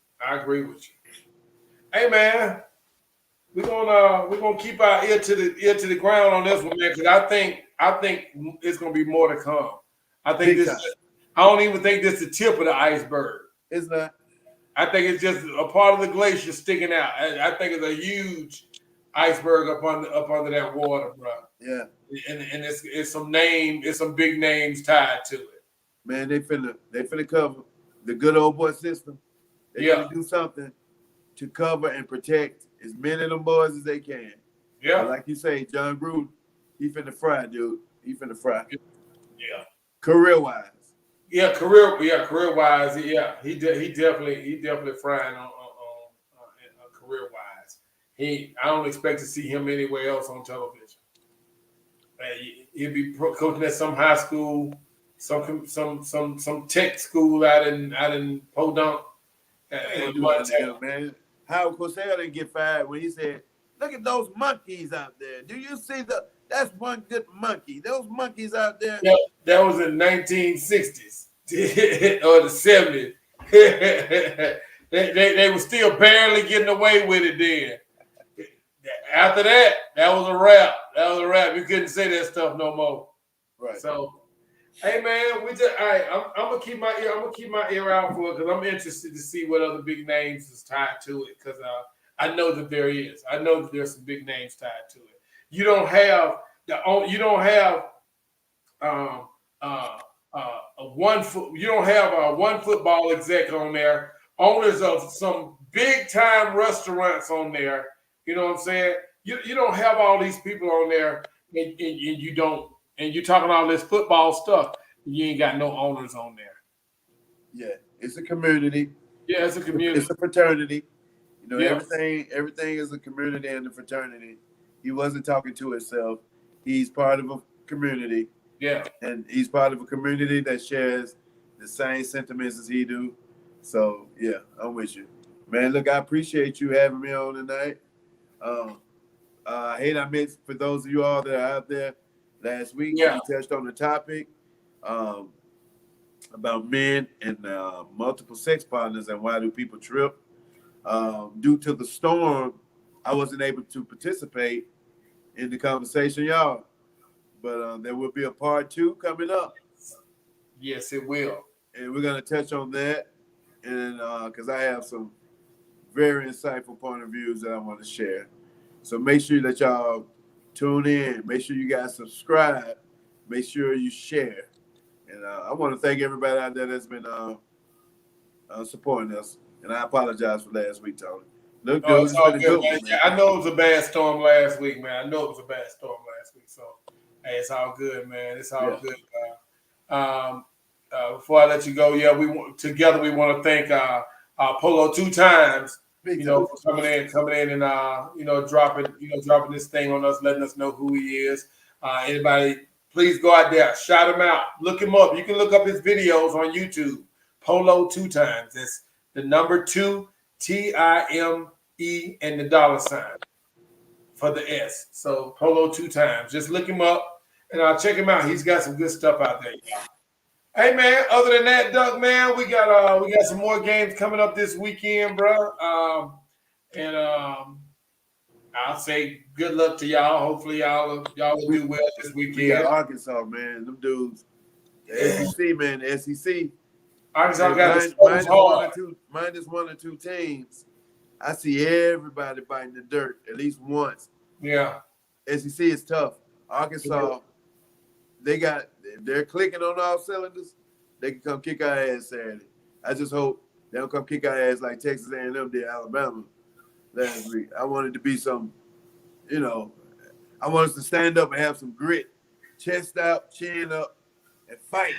Hey, man, we're gonna keep our ear to the ground on this one, man, because I think it's gonna be more to come. I think I don't even think this is the tip of the iceberg. It's not. I think it's just a part of the glacier sticking out. I think it's a huge iceberg up under that water, bro. Yeah. And it's some big names tied to it. Man, they finna cover the good old boy system. They finna do something to cover and protect as many of them boys as they can. Yeah. But like you say, John Gruden, he finna fry, dude. He finna fry. Yeah. Career-wise. Yeah, career-wise, yeah. He definitely frying on career-wise. I don't expect to see him anywhere else on television. He'll be coaching at some high school, some tech school out in Podunk. Man. Howard Cosell didn't get fired when he said, "Look at those monkeys out there. Do you see that's one good monkey. Those monkeys out there." Yeah, that was in 1960s or the 70s. they were still barely getting away with it then. After that was a wrap. You couldn't say that stuff no more. Right. So, hey man, all right. I'm gonna keep my ear out for it because I'm interested to see what other big names is tied to it because I know that there is. I know that there's some big names tied to it. You don't have one football exec on there. Owners of some big time restaurants on there. You know what I'm saying? You don't have all these people on there, and you're talking all this football stuff. You ain't got no owners on there. Yeah, it's a community. Yeah, it's a community. It's a fraternity. You know, Yeah. everything is a community and a fraternity. He wasn't talking to himself. He's part of a community. Yeah. And he's part of a community that shares the same sentiments as he do. So, yeah, I'm with you. Man, look, I appreciate you having me on tonight. I hate I missed for those of you all that are out there last week. Yeah. We touched on the topic about men and multiple sex partners and why do people trip. Due to the storm I wasn't able to participate in the conversation, y'all. But there will be a part 2 coming up. Yes, it will. And we're going to touch on that. And because I have some very insightful point of views that I want to share. So make sure that y'all tune in. Make sure you guys subscribe. Make sure you share. And I want to thank everybody out there that's been supporting us. And I apologize for last week, Tony. Look, dude, it's all good, man. Yeah, I know it was a bad storm last week, man. So, hey, it's all good, man. It's all good. Before I let you go, we want to thank Polo 2 times, for coming in and dropping this thing on us, letting us know who he is. Anybody, please go out there, shout him out, look him up. You can look up his videos on YouTube. Polo 2 times. That's the number 2 TIME and the $ for the S. So Polo 2 times. Just look him up and I'll check him out. He's got some good stuff out there, y'all. Hey man, other than that, Duck man, we got some more games coming up this weekend, bro. I'll say good luck to y'all. Hopefully y'all will do well this weekend. We got Arkansas, man. Them dudes. The SEC, man. The SEC. Arkansas got minus 1 or 2 teams. I see everybody biting the dirt at least once. Yeah. SEC is tough. Arkansas, they're clicking on all cylinders. They can come kick our ass Saturday. I just hope they don't come kick our ass like Texas A&M did Alabama last week. I want it to be some, I want us to stand up and have some grit, chest out, chin up, and fight.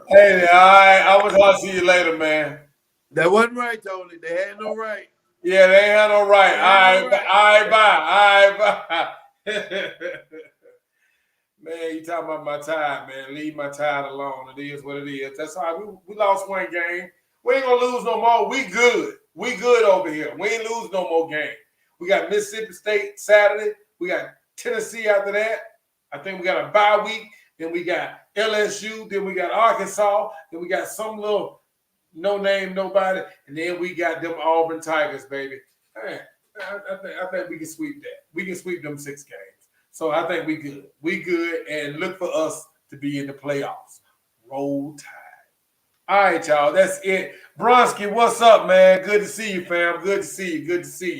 Hey, all right. I was going to see you later, man. That wasn't right, Tony. They had no right. Yeah, they ain't had no right. All right, bye. Man, you talking about my tide, man. Leave my tide alone. It is what it is. That's all right. We lost one game. We ain't going to lose no more. We good. We good over here. We ain't lose no more game. We got Mississippi State Saturday. We got Tennessee after that. I think we got a bye week. Then we got LSU. Then we got Arkansas. Then we got some little no name, nobody. And then we got them Auburn Tigers, baby. Man, I think we can sweep that. We can sweep them 6 games. So I think we good. We good. And look for us to be in the playoffs. Roll Tide. All right, y'all. That's it. Bronski, what's up, man? Good to see you, fam. Good to see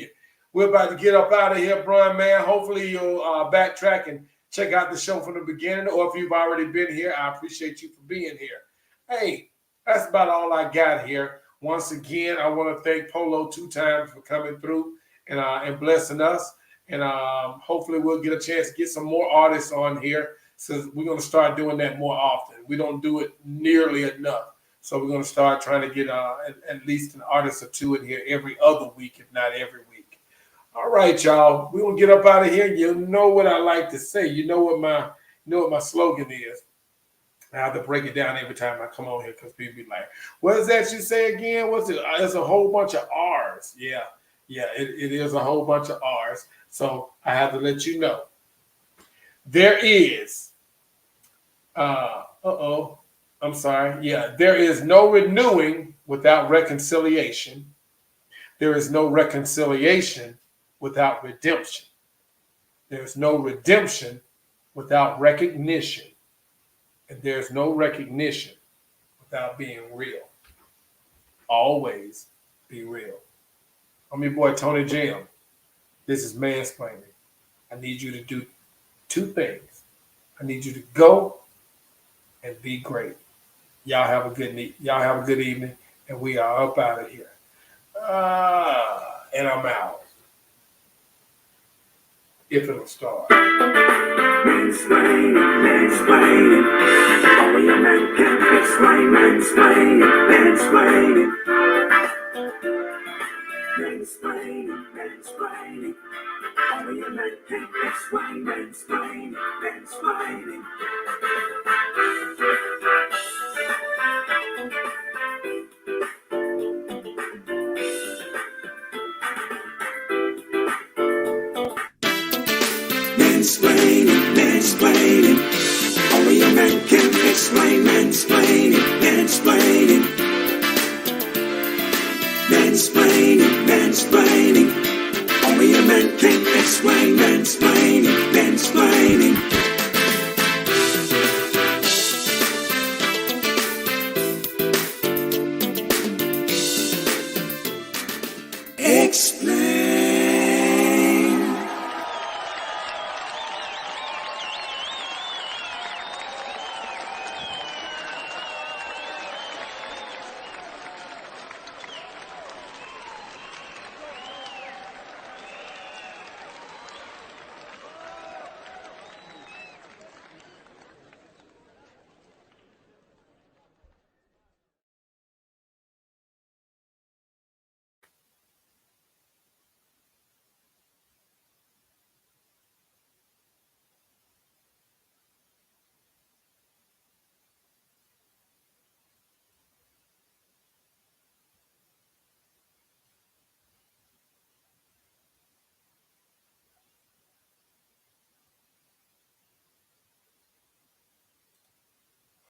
you. We're about to get up out of here, Bron, man. Hopefully you'll backtrack and check out the show from the beginning, or if you've already been here, I appreciate you for being here. Hey, that's about all I got here. Once again, I want to thank Polo 2 times for coming through and blessing us. And hopefully we'll get a chance to get some more artists on here, since we're going to start doing that more often. We don't do it nearly enough. So we're going to start trying to get at least an artist or 2 in here every other week, if not every week. All right, y'all. We're going to get up out of here. You know what I like to say. You know what my slogan is. I have to break it down every time I come on here because people be like, what is that you say again? What's it? It's a whole bunch of R's. Yeah, it is a whole bunch of R's. So I have to let you know. There is, I'm sorry. Yeah, there is no renewing without reconciliation. There is no reconciliation without redemption. There is no redemption without recognition. And there's no recognition without being real. Always be real. I'm your boy, Tonyjem. This is Mansplaining. I need you to do 2 things. I need you to go and be great. Y'all have a good evening, and we are up out of here. And I'm out. If it'll start. Mansplaining. Only a man can explain. Mansplaining. Only a man can explain. Mansplaining. Mansplaining. Only a man can explain. Mansplaining. Mansplaining. Only Only a man can explain mansplaining, mansplaining. Explain.